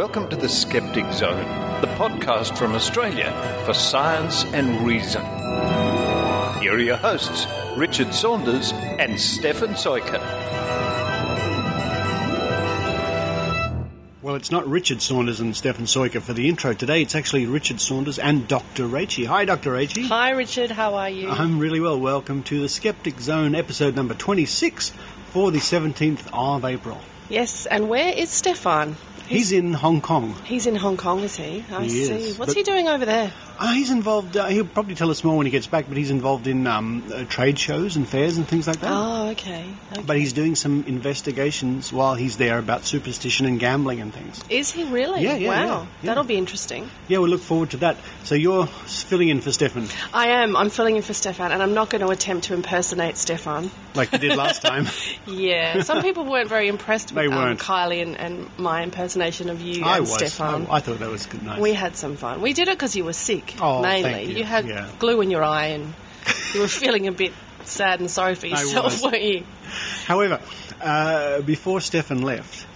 welcome to the Skeptic Zone, the podcast from Australia for science and reason. Here are your hosts, Richard Saunders and Stefan Soiker. Well, it's not Richard Saunders and Stefan Soiker for the intro today. It's actually Richard Saunders and Dr. Rachie. Hi, Dr. Rachie. Hi, Richard. How are you? I'm really well. Welcome to the Skeptic Zone, episode number 26 for the 17th of April. Yes, and where is Stefan? He's in Hong Kong. He's in Hong Kong, is he? I see. Is, What's he doing over there? He's involved, he'll probably tell us more when he gets back, but he's involved in trade shows and fairs and things like that. Oh, okay. But he's doing some investigations while he's there about superstition and gambling and things. Is he really? Yeah. Wow, that'll be interesting. Yeah, we'll look forward to that. So you're filling in for Stefan. I am. I'm filling in for Stefan, and I'm not going to attempt to impersonate Stefan. Like you did last time. Yeah, some people weren't very impressed with weren't. Kylie and my impersonation of you I and was. Stefan. I thought that was good. Nice. We had some fun. We did it because you were sick, Thank mainly. you. You had glue in your eye and you were feeling a bit sad and sorry for yourself, weren't you? However, before Stefan left,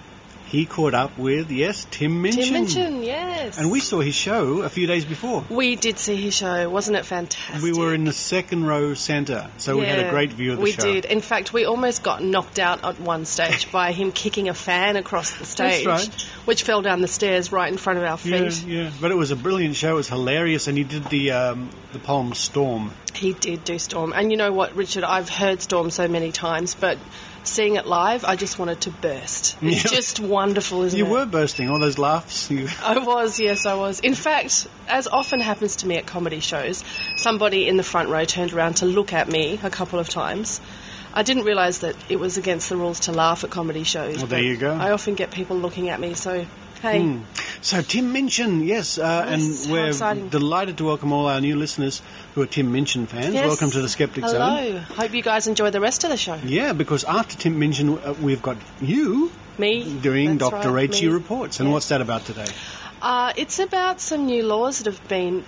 he caught up with, Tim Minchin. Tim Minchin, yes. And we saw his show a few days before. We did see his show. Wasn't it fantastic? We were in the second row centre, so we had a great view of the show. We did. In fact, we almost got knocked out at one stage by him kicking a fan across the stage, That's right. which fell down the stairs right in front of our feet. Yeah. But it was a brilliant show. It was hilarious, and he did the poem Storm. He did do Storm. And you know what, Richard? I've heard Storm so many times, but seeing it live, I just wanted to burst. It's just wonderful, isn't it? You were bursting, all those laughs. I was, yes, I was. In fact, as often happens to me at comedy shows, somebody in the front row turned around to look at me a couple of times. I didn't realise that it was against the rules to laugh at comedy shows. Well, there you go. I often get people looking at me, so hey. So Tim Minchin, yes, and we're delighted to welcome all our new listeners who are Tim Minchin fans. Yes. Welcome to the Skeptic Zone. Hello. Hope you guys enjoy the rest of the show. Yeah, because after Tim Minchin, we've got you doing Dr. Rachie Reports. And what's that about today? It's about some new laws that have been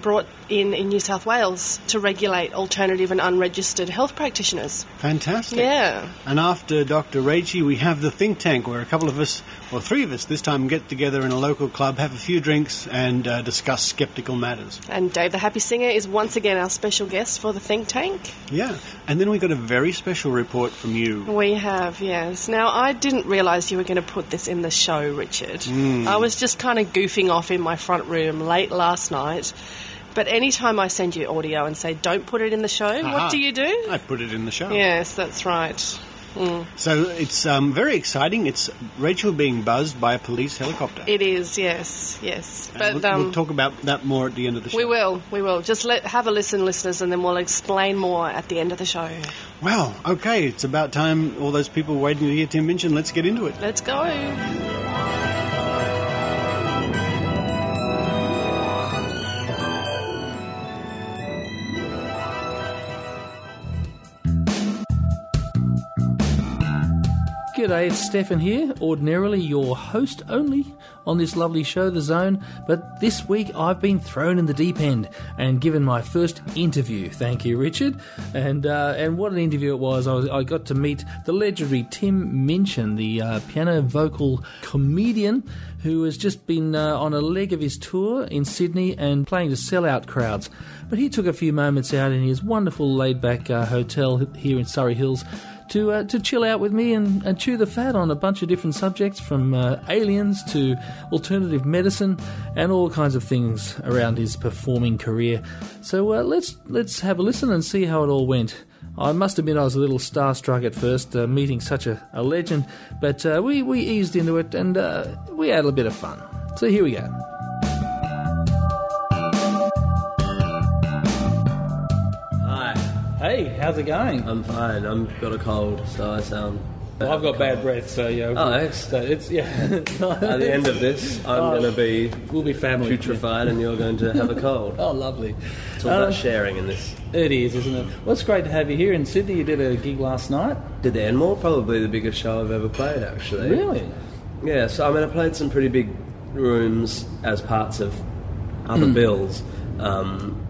brought in New South Wales to regulate alternative and unregistered health practitioners. Fantastic. Yeah. And after Dr. Rachie, we have the think tank, where a couple of us, or three of us this time, get together in a local club, have a few drinks, and discuss skeptical matters. And Dave the Happy Singer is once again our special guest for the think tank. Yeah. And then we got a very special report from you. We have, yes. Now, I didn't realise you were going to put this in the show, Richard. I was just kind of goofing off in my front room late last night. But any time I send you audio and say, don't put it in the show, what do you do? I put it in the show. Yes, that's right. So it's very exciting. It's Rachel being buzzed by a police helicopter. It is, yes. But we'll talk about that more at the end of the show. We will. Just have a listen, listeners, and then we'll explain more at the end of the show. Well, okay, it's about time. All those people waiting to hear Tim Minchin. Let's get into it. Let's go. G'day, it's Stefan here, ordinarily your host only on this lovely show, The Zone, but this week I've been thrown in the deep end and given my first interview. Thank you, Richard. And what an interview it was. I got to meet the legendary Tim Minchin, the piano vocal comedian who has just been on a leg of his tour in Sydney and playing to sell-out crowds. But he took a few moments out in his wonderful laid-back hotel here in Surrey Hills to chill out with me and chew the fat on a bunch of different subjects, from aliens to alternative medicine and all kinds of things around his performing career. So let's have a listen and see how it all went. I must admit I was a little starstruck at first, meeting such a legend, but we eased into it and we had a bit of fun. So here we go. Hey, how's it going? I'm fine. I've got a cold, so I sound... Well, I've got bad breath, so yeah. At the end of this, I'm going to we'll be family, putrefied, and you're going to have a cold. Oh, lovely. It's all about sharing in this. It is, isn't it? Well, it's great to have you here in Sydney. You did a gig last night. Did the Enmore, probably the biggest show I've ever played, actually. Really? Yeah. So I played some pretty big rooms as parts of other bills.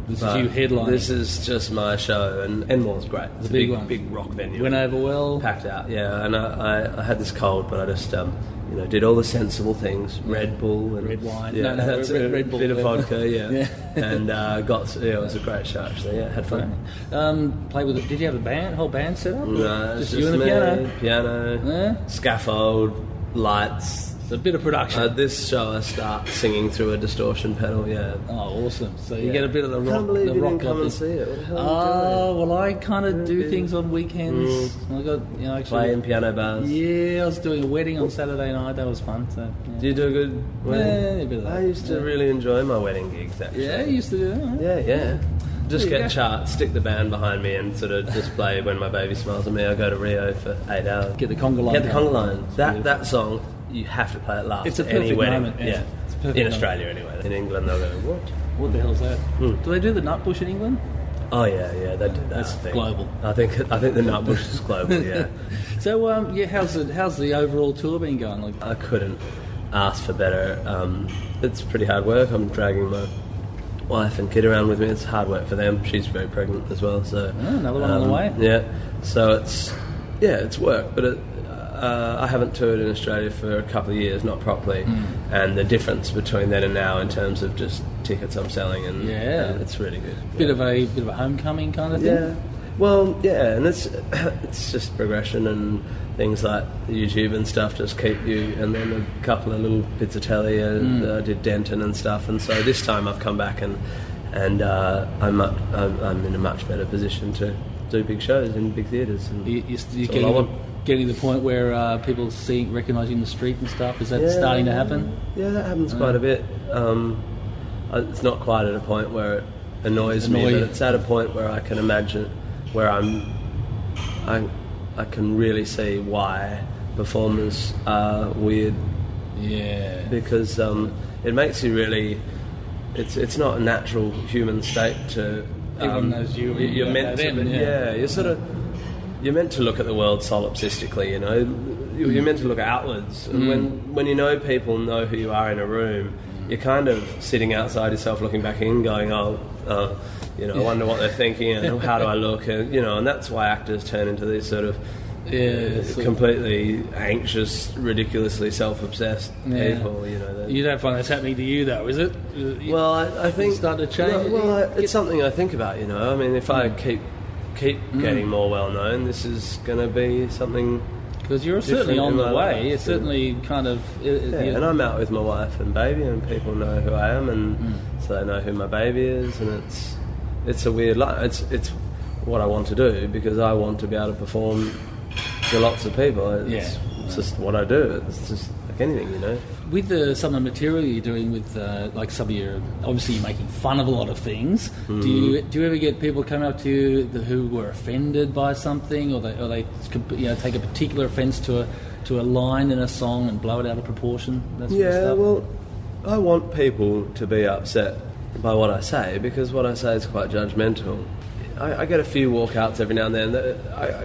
This is you headlining. This is just my show, and Enmore's great. It's a big one. Big rock venue. Went over well. Packed out, yeah. And I had this cold, but I just did all the sensible things. Red Bull and Red wine. Yeah, that's Red Bull. Bit of vodka, yeah. Yeah. And it was a great show actually. Yeah, had fun. Play with it. Did you have a whole band set up? No, just it's you and the piano, Yeah. scaffold, lights. It's a bit of production. This show I start singing through a distortion pedal. Yeah. Oh, awesome! So you get a bit of the I rock. can't believe the you rock didn't come and see it. What the hell are you doing? Well, I kind of do things on weekends. I got actually Playing piano bars. Yeah, I was doing a wedding on Saturday night. That was fun. So yeah. Do you do a good wedding? Yeah, a bit of that. I used to really enjoy my wedding gigs actually. Yeah, you used to do that. Yeah. Just There you get go. charts, stick the band behind me, and sort of just play When My Baby Smiles at Me. I go to Rio for 8 hours. Get the conga line. Get the conga line. It's That song, you have to play it last. It's a at any perfect wedding. moment, yeah. It's a perfect In moment. Australia anyway. In England they'll go, what? What the hell's that? Do they do the nutbush in England? Oh yeah, they do that. That's I think. global. I think the Nutbush is global. Yeah. So how's the overall tour been going? Like, I couldn't ask for better. It's pretty hard work. I'm dragging my wife and kid around with me. It's hard work for them. She's very pregnant as well. So another one on the way. Yeah. So it's work, but I haven't toured in Australia for a couple of years, not properly, and the difference between then and now in terms of just tickets I'm selling and it's really good. Bit of a homecoming kind of thing. Yeah. Well, yeah, and it's just progression and things like YouTube and stuff just keep you, and then a couple of little bits of telly, and I did Denton and stuff, and so this time I've come back and I'm in a much better position to do big shows in big theatres. You're getting to the point where people recognise you in the street and stuff. Is that starting to happen? Yeah, that happens quite a bit. It's not quite at a point where it annoys me, but it's at a point where I can imagine where I can really see why performers are weird. Yeah. Because it makes you really. It's not a natural human state to. Everyone knows you. You're meant to. You're sort of. You're meant to look at the world solipsistically, you know. You're meant to look outwards. And when you know people know who you are in a room, you're kind of sitting outside yourself, looking back in, going, I wonder what they're thinking, and how do I look, and that's why actors turn into these sort of completely anxious, ridiculously self-obsessed people. You don't find that's happening to you, though, is it? Well, I think start to change. It's something I think about. I mean, if I keep getting more well known, this is going to be something. Because you're certainly on the way. It's certainly kind of. And I'm out with my wife and baby, and people know who I am, and so they know who my baby is, and it's a weird life. It's what I want to do because I want to be able to perform to lots of people. It's just what I do. It's just like anything, With some of the material you're doing with, like some of your, obviously you're making fun of a lot of things. Do you ever get people come up to you who were offended by something, or they take a particular offence to a line in a song and blow it out of proportion? That sort of stuff? Well, I want people to be upset by what I say because what I say is quite judgmental. I get a few walkouts every now and then.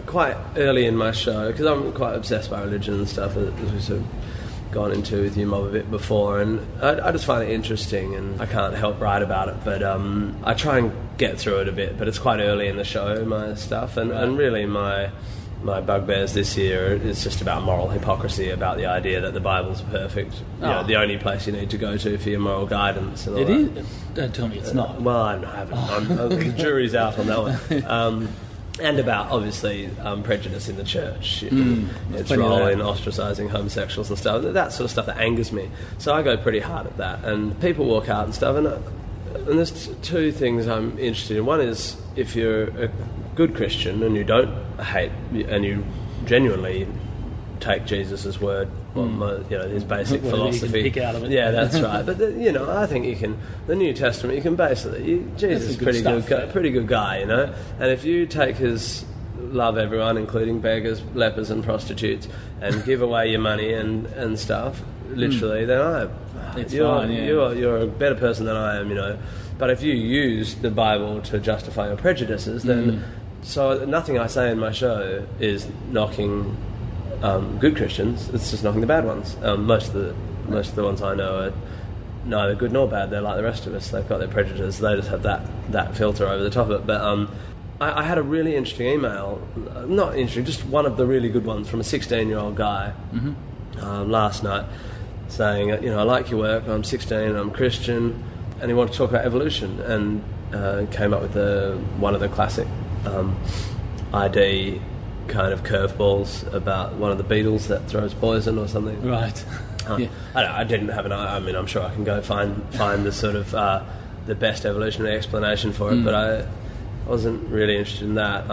Quite early in my show, because I'm quite obsessed by religion and stuff, as we've sort of gone into with you mob a bit before, and I just find it interesting, and I can't help write about it, but I try and get through it a bit, but it's quite early in the show, my stuff, and really my bugbears this year is just about moral hypocrisy, about the idea that the Bible's perfect, the only place you need to go to for your moral guidance. And all that. Is? Don't tell me it's not. Well, I haven't. The jury's out on that one. And about, obviously, prejudice in the church, its role in ostracising homosexuals and stuff, that sort of stuff that angers me. So I go pretty hard at that, and people walk out and stuff, and there's two things I'm interested in. One is, if you're a good Christian and you don't hate, and you genuinely take Jesus' word, his basic philosophy. You can pick out of it. Yeah, that's right. But I think you can. The New Testament, you can basically. Jesus is pretty good guy, And if you take his love everyone, including beggars, lepers, and prostitutes, and give away your money and stuff, literally, then you're a better person than I am, But if you use the Bible to justify your prejudices, then so nothing I say in my show is knocking good Christians. It's just knocking the bad ones. Most of the ones I know are neither good nor bad. They're like the rest of us. They've got their prejudices. They just have that that filter over the top of it. But I had a really interesting email, not interesting, just one of the really good ones from a 16-year-old guy last night saying, I like your work, I'm 16, I'm Christian, and he wanted to talk about evolution, and came up with one of the classic ID kind of curveballs about one of the beetles that throws poison or something. Right. Yeah. I didn't have I'm sure I can go find the sort of the best evolutionary explanation for it, but I wasn't really interested in that.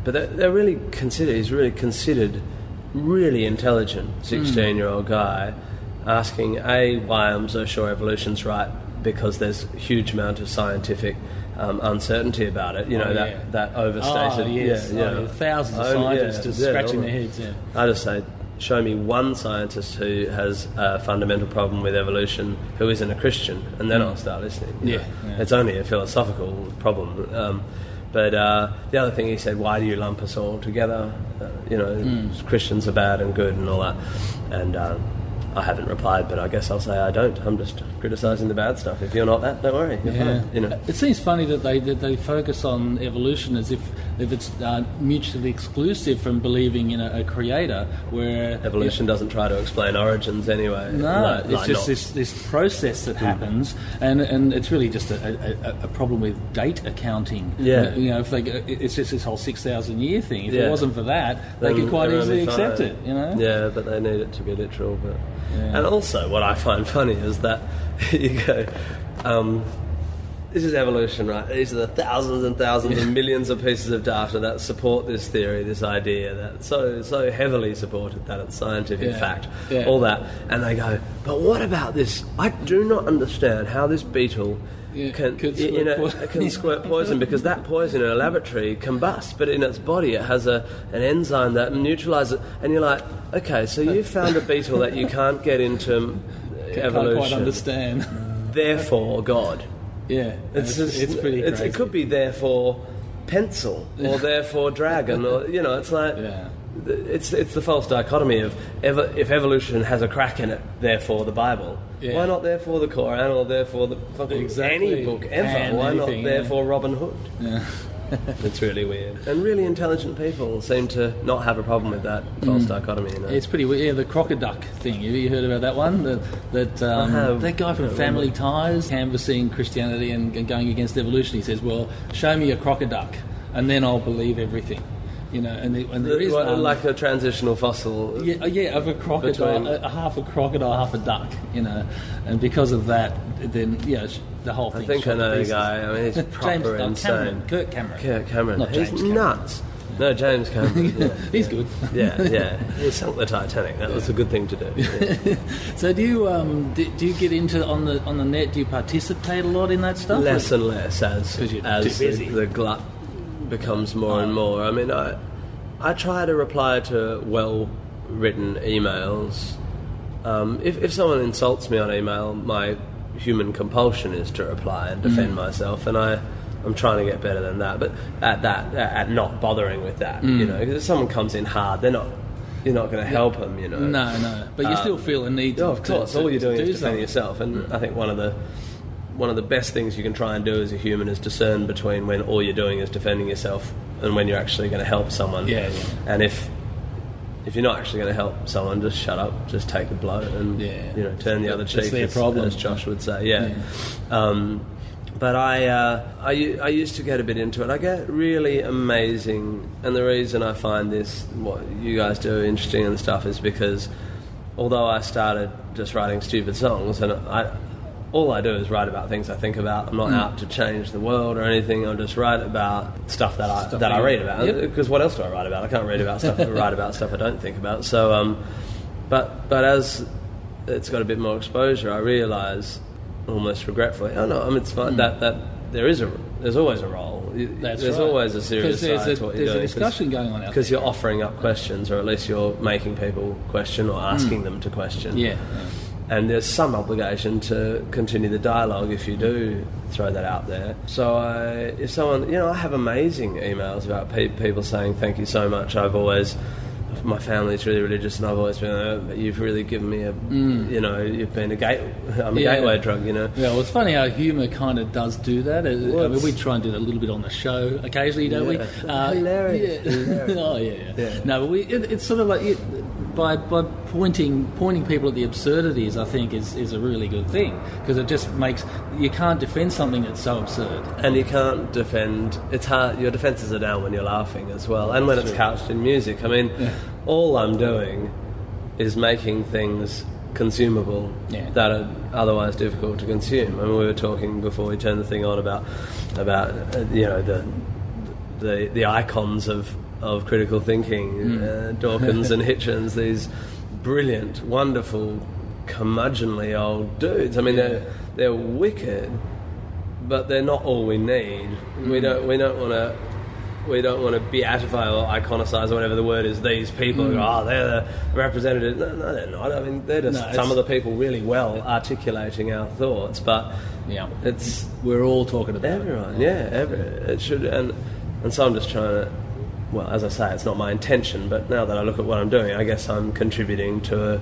But they're really considered. He's really considered, really intelligent 16-year-old guy, asking why I'm so sure evolution's right, because there's a huge amount of scientific uncertainty about it. That overstated. Oh, yes. Thousands of scientists just scratching their heads. Yeah. I just say, show me one scientist who has a fundamental problem with evolution who isn't a Christian, and then I'll start listening. Yeah. It's only a philosophical problem. But the other thing he said, why do you lump us all together? Christians are bad and good and all that. And I haven't replied, but I guess I'll say I don't. I'm just criticising the bad stuff. If you're not that, don't worry. You're fine. It seems funny that they focus on evolution as if it's mutually exclusive from believing in a creator, where evolution doesn't try to explain origins anyway. No, it's just this process that happens, and it's really just a problem with date accounting. Yeah, it's just this whole 6,000 year thing. If it wasn't for that, they could quite easily accept it. Yeah, but they need it to be literal. But and also, what I find funny is that you go, this is evolution, right? These are the thousands and thousands and millions of pieces of data that support this theory, this idea, that's so heavily supported that it's scientific fact, all that. And they go, but what about this? I do not understand how this beetle can squirt poison, because that poison in a laboratory combusts, but in its body it has an enzyme that neutralises it. And you're like, okay, so you found a beetle that you can't get into evolution. Can't quite understand. Therefore, God. Yeah, it's pretty crazy. It could be therefore pencil, or therefore dragon, or it's like it's the false dichotomy of if evolution has a crack in it, therefore the Bible. Yeah. Why not therefore the Quran, or therefore any book ever? And why not therefore Robin Hood? Yeah. It's really weird. And really intelligent people seem to not have a problem with that false dichotomy. It's pretty weird. Yeah, the crocoduck thing. Have you heard about that one? That guy from Family Ties canvassing Christianity and going against evolution. He says, well, show me a crocoduck and then I'll believe everything. And there is like a transitional fossil. Of a crocodile, half a crocodile, half a duck. And because of that, then the whole thing. I think I know the guy. I mean, he's proper insane. Kurt Cameron. Not He's James nuts. Cameron. No, James Cameron. He's good. Yeah. He sunk the Titanic. That was a good thing to do. Yeah. So do you get into on the net? Do you participate a lot in that stuff? Less and less as the glut becomes more and more. I mean, I try to reply to well-written emails. If someone insults me on email, my human compulsion is to reply and defend myself, and I'm trying to get better than that. But at not bothering with that, because if someone comes in hard, you're not going to help them, No, but you still feel a need to. Of course, all you're doing is defending yourself, and I think one of the best things you can try and do as a human is discern between when all you're doing is defending yourself and when you're actually going to help someone. Yeah. And if you're not actually going to help someone, just shut up, just take the blow, and turn the other cheek. That's their problem, as Josh would say. Yeah. But I used to get a bit into it. I get really amazing, and the reason I find this, what you guys do, interesting and stuff, is because although I started just writing stupid songs, and all I do is write about things I think about. I'm not out to change the world or anything. I just write about stuff that I read about. Because what else do I write about? I can't read about stuff. Write about stuff I don't think about. So, but as it's got a bit more exposure, I realise, almost regretfully, it's fine that there's always a role. There's always a serious side to what you're doing. There's a discussion going on out there. Because you're offering up questions, or at least you're making people question or asking them to question. Yeah. And there's some obligation to continue the dialogue if you do throw that out there. So if someone, I have amazing emails about people saying, thank you so much, I've my family's really religious, and I've always been, you've really given me you've been I'm a gateway drug, Yeah, well, it's funny how humour kind of does do that. I mean, we try and do that a little bit on the show occasionally, don't we? Hilarious. Hilarious. Oh, yeah. No, but it's sort of like... By pointing people at the absurdities, I think is a really good thing, because it just makes you can't defend something that's so absurd, and you can't defend. It's hard. Your defences are down when you're laughing as well, and when it's couched in music. I mean, all I'm doing is making things consumable that are otherwise difficult to consume. I mean, we were talking before we turned the thing on about the icons of critical thinking, Dawkins and Hitchens, these brilliant, wonderful, curmudgeonly old dudes. I mean, they're wicked, but they're not all we need. We don't want to beatify or iconicize or whatever the word is. These people, they're the representatives. No, they're not. I mean, they're just some of the people really well articulating our thoughts. But we're all talking about everyone. It should, and so I'm just trying to. Well, as I say, it's not my intention, but now that I look at what I'm doing, I guess I'm contributing to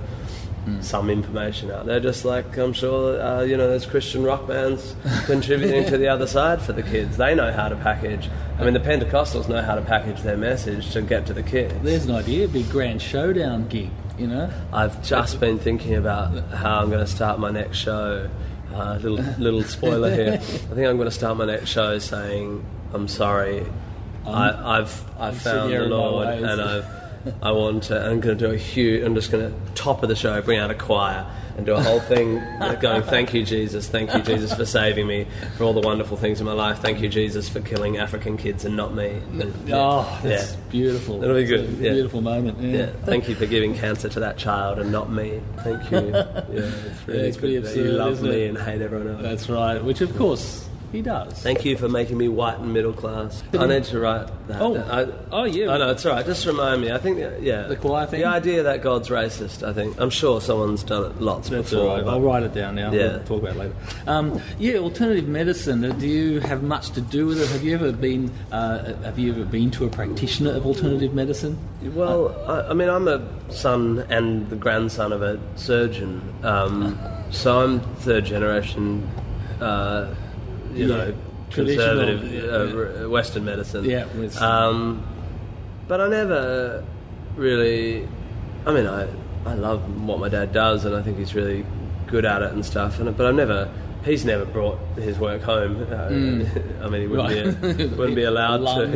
some information out there, just like I'm sure, there's Christian rock bands contributing to the other side for the kids. They know how to package. I mean, the Pentecostals know how to package their message to get to the kids. There's an idea, a big grand showdown gig, I've just been thinking about how I'm going to start my next show. Little spoiler here. I think I'm going to start my next show saying, I'm sorry, I've found the Lord, and I'm going to do a huge. I'm just going to top of the show bring out a choir and do a whole thing going, thank you Jesus for saving me, for all the wonderful things in my life. Thank you Jesus for killing African kids and not me. That's beautiful. It'll be good. It's a beautiful moment. Yeah. Thank you for giving cancer to that child and not me. Thank you. It's pretty absurd. You love me and hate everyone else. That's right. Which of course. He does. Thank you for making me white and middle class. I need to write that. Yeah. I know, it's all right. Just remind me. I think, the choir thing? The idea that God's racist, I think. I'm sure someone's done it lots That's before. Right. I'll write it down now. Yeah. We'll talk about it later. Alternative medicine. Do you have much to do with it? Have you ever been to a practitioner of alternative medicine? Well, I'm a son and the grandson of a surgeon. So I'm third generation... conservative Western medicine. But I never really... I mean, I love what my dad does, and I think he's really good at it and stuff. But he's never brought his work home. I mean, he wouldn't be allowed to.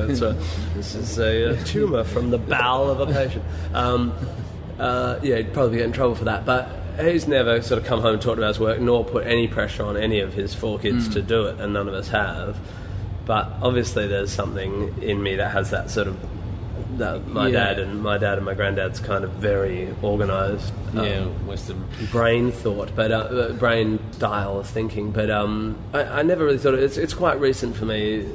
That's right. This is a tumour from the bowel of a patient. He'd probably get in trouble for that. But he's never sort of come home and talked about his work, nor put any pressure on any of his 4 kids to do it, and none of us have. But obviously there's something in me that has that sort of... My dad and my granddad's kind of very organised Western brain thought, but brain style of thinking. But I never really thought it's quite recent for me,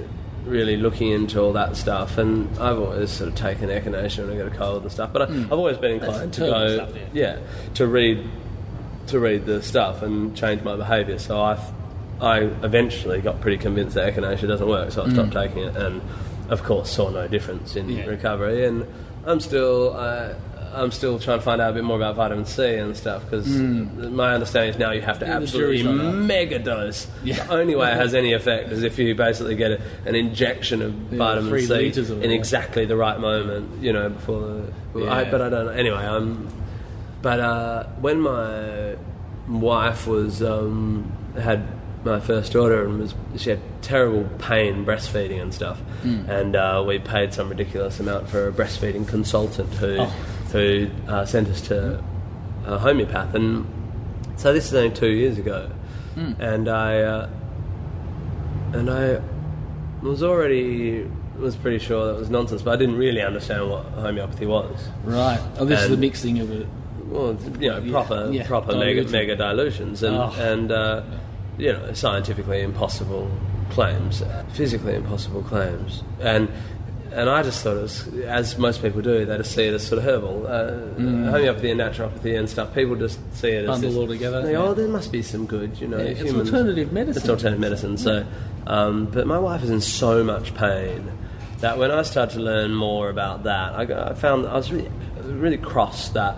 really looking into all that stuff. And I've always sort of taken echinacea when I get a cold and stuff. But I've always been inclined to go to read the stuff and change my behaviour. So I eventually got pretty convinced that echinacea doesn't work, so I stopped taking it, and of course saw no difference in recovery. And I'm still trying to find out a bit more about vitamin C and stuff, because my understanding is now you have to absolutely mega dose. The only way it has any effect is if you basically get an injection of vitamin C in exactly the right moment, before but I don't know. Anyway, when my wife had my first daughter, and she had terrible pain breastfeeding and stuff, and we paid some ridiculous amount for a breastfeeding consultant who sent us to a homeopath. And so this is only 2 years ago, and I was pretty sure that was nonsense, but I didn't really understand what homeopathy was. Right. Oh, this is the mixing of it. Well, proper mega dilutions and scientifically impossiophysical claims, physically impossible claims, and I just thought it was, as most people do, they just see it as sort of herbal. Homeopathy and naturopathy and stuff, people just see it as bundle all together. There must be some good, it's alternative medicine. It's alternative medicine. So, but my wife is in so much pain that when I started to learn more about that, I found that I was really cross that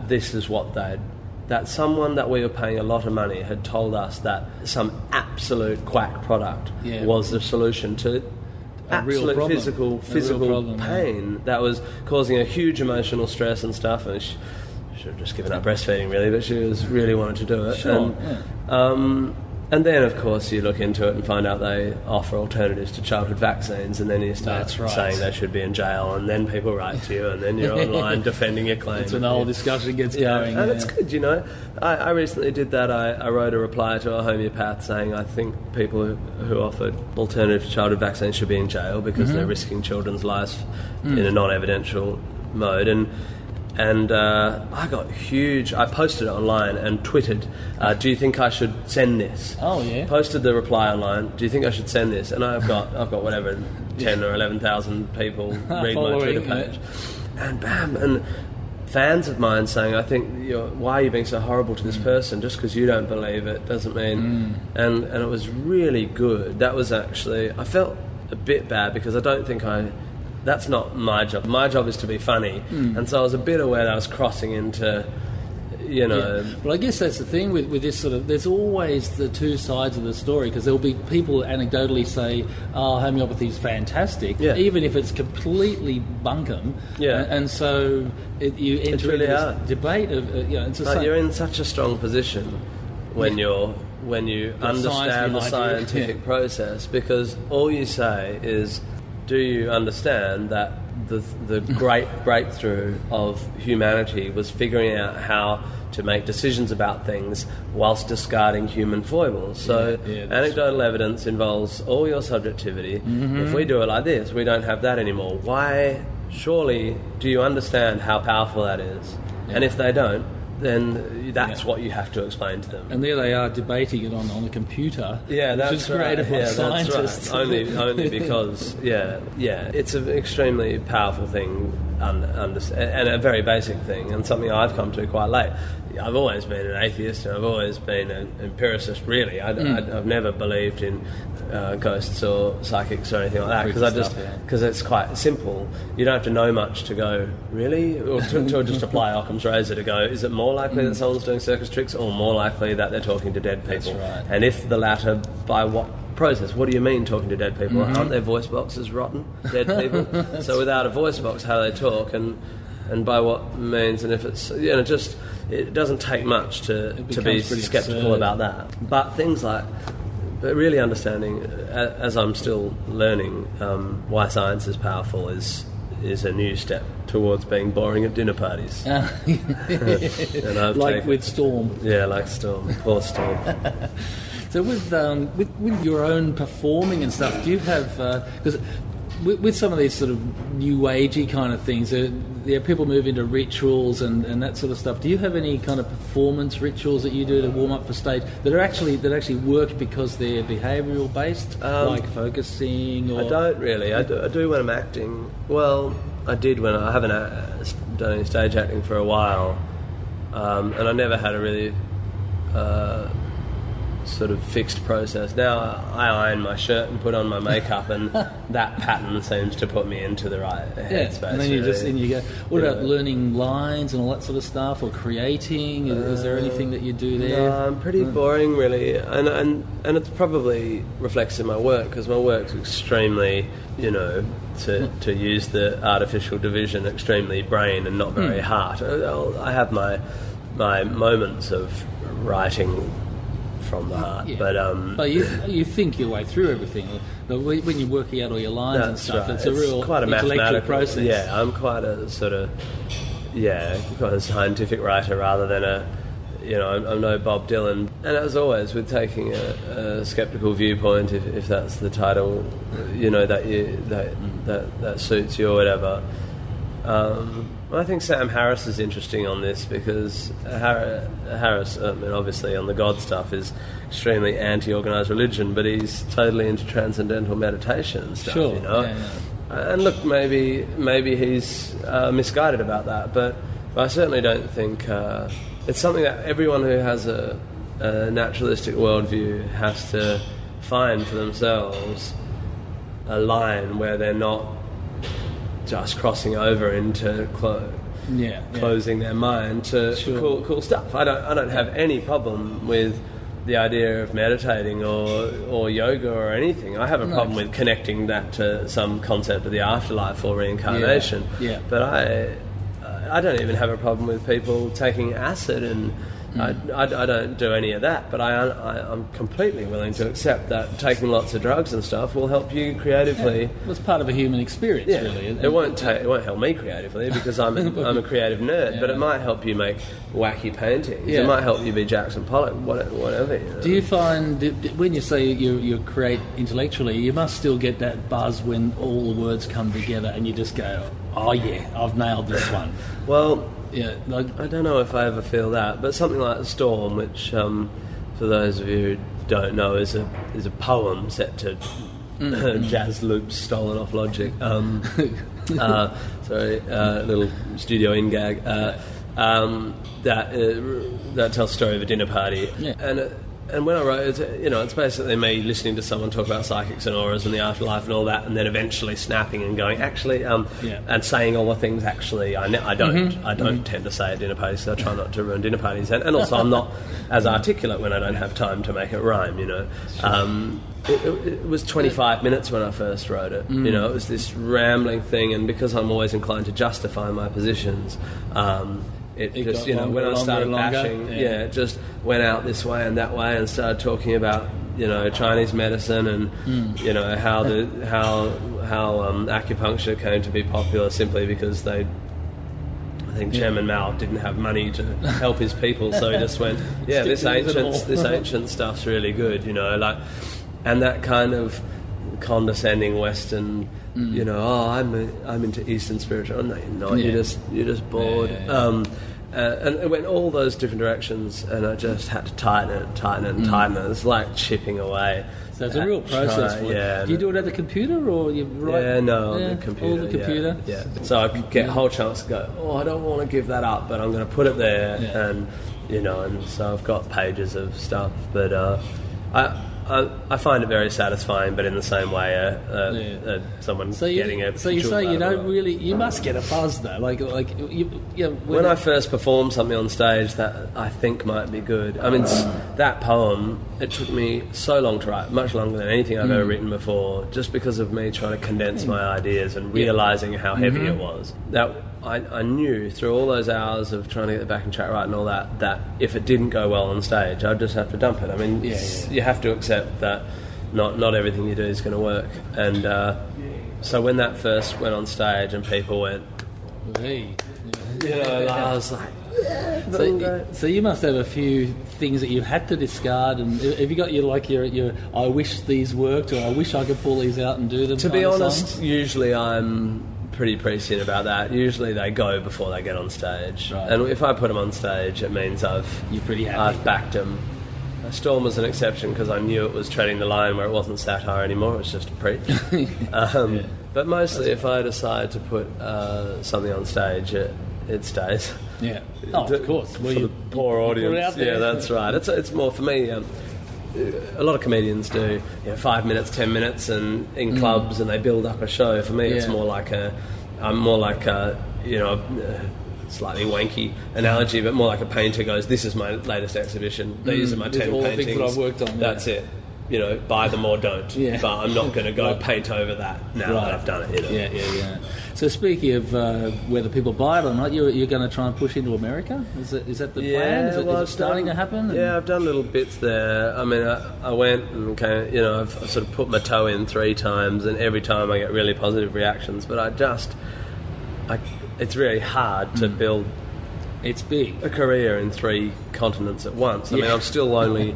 this is what that someone that we were paying a lot of money had told us that some absolute quack product was the solution to absolute physical pain that was causing a huge emotional stress and stuff, and she should have just given up breastfeeding really, but she was really wanted to do it. Sure, and then, of course, you look into it and find out they offer alternatives to childhood vaccines, and then you start saying they should be in jail, and then people write to you, and then you're online defending your claim. It's when the whole discussion gets going. And it's good, you know. I recently did that. I wrote a reply to a homeopath saying I think people who offered alternative to childhood vaccines should be in jail because they're risking children's lives in a non-evidential mode. And I got huge. I posted it online and tweeted, "Do you think I should send this?" Oh yeah. Posted the reply online. Do you think I should send this? And I've got whatever 10 or 11,000 people read my Twitter page, and bam, and fans of mine saying, "I think why are you being so horrible to this person? Just because you don't believe it doesn't mean." And it was really good. That was actually, I felt a bit bad because I don't think that's not my job. My job is to be funny. And so I was a bit aware that I was crossing into, you know... Yeah. Well, I guess that's the thing with this sort of... There's always the two sides of the story, because there'll be people anecdotally say, oh, homeopathy's fantastic, even if it's completely bunkum. Yeah. And so you enter into this debate of... it's you're in such a strong position when you understand the scientific process, because all you say is... Do you understand that the great breakthrough of humanity was figuring out how to make decisions about things whilst discarding human foibles? So anecdotal evidence involves all your subjectivity. If we do it like this, we don't have that anymore. Why? Surely, do you understand how powerful that is? And if they don't, then that's what you have to explain to them. And there they are debating it on a computer. Yeah, that's which is created by scientists. That's right. Only because it's an extremely powerful thing and a very basic thing, and something I've come to quite late. I've always been an atheist, and I've always been an empiricist. Really, I've never believed in ghosts or psychics or anything like that, because it's quite simple. You don't have to know much to go really, or to just apply Occam's razor to go. Is it more likely that someone's doing circus tricks, or more likely that they're talking to dead people? That's right. And if the latter, by what process? What do you mean talking to dead people? Aren't their voice boxes rotten? Dead people. So without a voice box, how do they talk? And by what means? And if it's it doesn't take much to be sceptical about that. But things like, really understanding, as I'm still learning, why science is powerful is a new step towards being boring at dinner parties. With Storm. Yeah, like Storm. Poor Storm. So with your own performing and stuff, do you have... because with some of these sort of new agey kind of things, people move into rituals and that sort of stuff. Do you have any kind of performance rituals that you do to warm up for stage that actually work because they're behavioural based, like focusing? Or... I don't really. I do when I'm acting. Well, I did when I haven't done any stage acting for a while, and I never had a really sort of fixed process. Now I iron my shirt and put on my makeup, and that pattern seems to put me into the right headspace. And then you go. What about learning lines and all that sort of stuff, or creating? Is there anything that you do there? No, I'm pretty boring, really, and it probably reflects in my work, because my work's extremely, to use the artificial division, extremely brain and not very heart. I have my moments of writing from the heart, but you think your way through everything. When you're working out all your lines and stuff, right. It's quite a intellectual process. Yeah, I'm quite a sort of quite a scientific writer rather than I'm no Bob Dylan. And as always, with taking a skeptical viewpoint, if that's the title, that suits you or whatever. I think Sam Harris is interesting on this, because Harris, obviously on the God stuff, is extremely anti-organised religion, but he's totally into transcendental meditation and stuff, Sure. Yeah. And look, maybe he's misguided about that, but I certainly don't think... it's something that everyone who has a naturalistic worldview has to find for themselves. a line where they're not just crossing over into closing their mind to cool stuff. I don't have any problem with the idea of meditating or yoga or anything. I have a problem with connecting that to some concept of the afterlife or reincarnation. But I don't even have a problem with people taking acid, and I don't do any of that. But I'm completely willing to accept that taking lots of drugs and stuff will help you creatively. Yeah. Well, it's part of a human experience, really. It won't help me creatively because I'm a creative nerd, but it might help you make wacky paintings. It might help you be Jackson Pollock, whatever. You know. Do you find, when you say you create intellectually, you must still get that buzz when all the words come together and you just go, oh yeah, I've nailed this one? Well, I don't know if I ever feel that, but something like Storm, which for those of you who don't know is a poem set to jazz loops stolen off Logic. Little studio in gag that tells the story of a dinner party, and when I wrote it, it's basically me listening to someone talk about psychics and auras and the afterlife and all that, and then eventually snapping and going, actually, and saying all the things. Actually, I don't tend to say at dinner parties, so I try not to ruin dinner parties, and also I'm not as articulate when I don't have time to make it rhyme. It was 25 minutes when I first wrote it. It was this rambling thing, and because I'm always inclined to justify my positions. It just, when I started bashing, it just went out this way and that way, and started talking about, Chinese medicine and, how acupuncture came to be popular simply because I think Chairman Mao didn't have money to help his people, so he just went, this ancient stuff's really good, and that kind of condescending Western. I'm into Eastern spiritual. No, you're not. You're just bored. And it went all those different directions, and I just had to tighten it. It's like chipping away. So it's a real process. Do you do it at the computer or you write? On the computer. All the computer. Yeah. So I could get whole chunks and go, I don't want to give that up, but I'm going to put it there, and and so I've got pages of stuff, but I find it very satisfying, but in the same way, someone getting it. So you say you don't really. You must get a buzz though. When I first performed something on stage that I think might be good. I mean, that poem. It took me so long to write, much longer than anything I've ever written before, just because of me trying to condense my ideas and realizing how heavy it was. That I knew through all those hours of trying to get the backing track right and all that if it didn't go well on stage, I'd just have to dump it. I mean, you have to accept that not everything you do is going to work. And so when that first went on stage and people went, hey. I was like, so you must have a few things that you've had to discard, and have you got your I wish these worked, or I wish I could pull these out and do them? To be honest, usually I'm pretty prescient about that. Usually they go before they get on stage, and if I put them on stage, it means you're pretty happy. I've backed them. Storm was an exception because I knew it was treading the line where it wasn't satire anymore; it was just a preach. But mostly, if I decide to put something on stage, it stays. Yeah. Of course. For the poor audience. Yeah, that's right. It's more for me. A lot of comedians do 5 minutes, 10 minutes, and in clubs, and they build up a show. For me, it's more like I'm more like a slightly wanky analogy, but more like a painter goes, "This is my latest exhibition. These are my 10 all paintings. The things that I've worked on. That's it. Buy them or don't. But I'm not going to go paint over that now that I've done it. Yeah. So speaking of whether people buy it or not, you're going to try and push into America? Is that the plan? Is it starting to happen? Yeah, I've done little bits there. I mean, I went and came, I've sort of put my toe in 3 times, and every time I get really positive reactions. But it's really hard to build. It's big. A career in 3 continents at once. I mean, I'm still only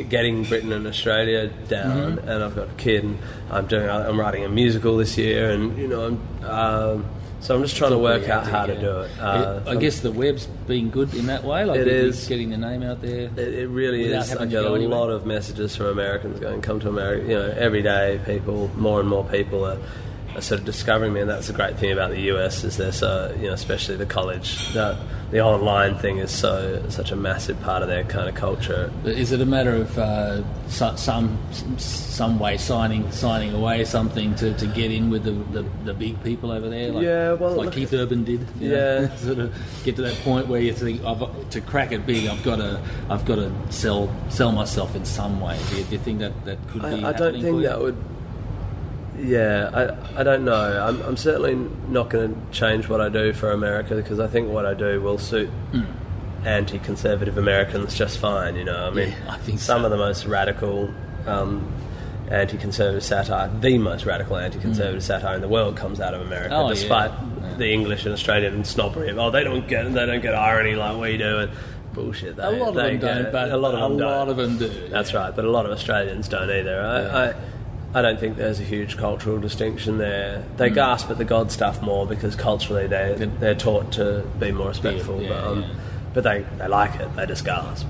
getting Britain and Australia down, and I've got a kid, and I'm writing a musical this year, and so I'm just trying to work out how to do it. I guess the web's been good in that way. Like it is getting the name out there. It really is. I get a lot of messages from Americans going, "Come to America." Every day, more and more people are sort of discovering me, and that's the great thing about the US is there's especially the college, the online thing is such a massive part of their kind of culture. Is it a matter of some way signing away something to get in with the big people over there? Like Keith Urban did. Sort of get to that point where you think, to crack it big, I've got to sell myself in some way. Do you think that could be? I don't think that would. Yeah, I don't know. I'm certainly not going to change what I do for America, because I think what I do will suit anti-conservative Americans just fine. I think some of the most radical anti-conservative satire, the most radical anti-conservative satire in the world, comes out of America, despite the English and Australian snobbery of they don't get irony like we do. And bullshit. A lot of them don't, but a lot of them do. That's right, but a lot of Australians don't either. I don't think there's a huge cultural distinction there. They gasp at the God stuff more because culturally they're taught to be more respectful. But they like it. They just gasp,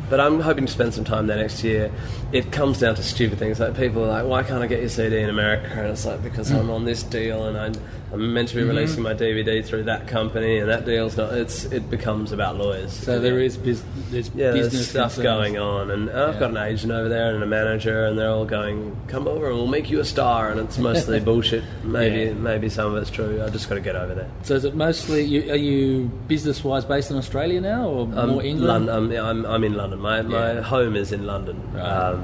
But I'm hoping to spend some time there next year. It comes down to stupid things. Like, people are like, why can't I get your CD in America? And it's like, because I'm on this deal and I'm meant to be releasing my DVD through that company, and that deal's not... It becomes about lawyers. So there is there's business stuff concerns going on. And I've got an agent over there and a manager, and they're all going, come over and we'll make you a star. And it's mostly bullshit. Maybe some of it's true. I just got to get over there. So is it mostly... Are you business-wise based in Australia now, or more England? I'm in London. My home is in London, right.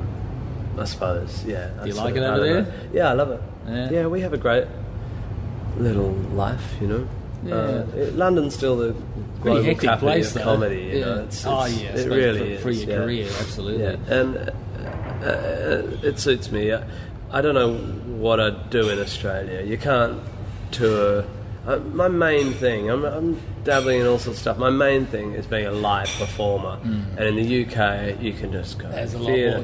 I suppose. Yeah. Do you like it over there? Yeah, I love it. Yeah, we have a great little life, Yeah. London's still the global capital of comedy. It really is for your career, absolutely. Yeah. And it suits me. I don't know what I'd do in Australia. You can't tour. My main thing, I'm dabbling in all sorts of stuff. My main thing is being a live performer. And in the UK, you can just go theatre,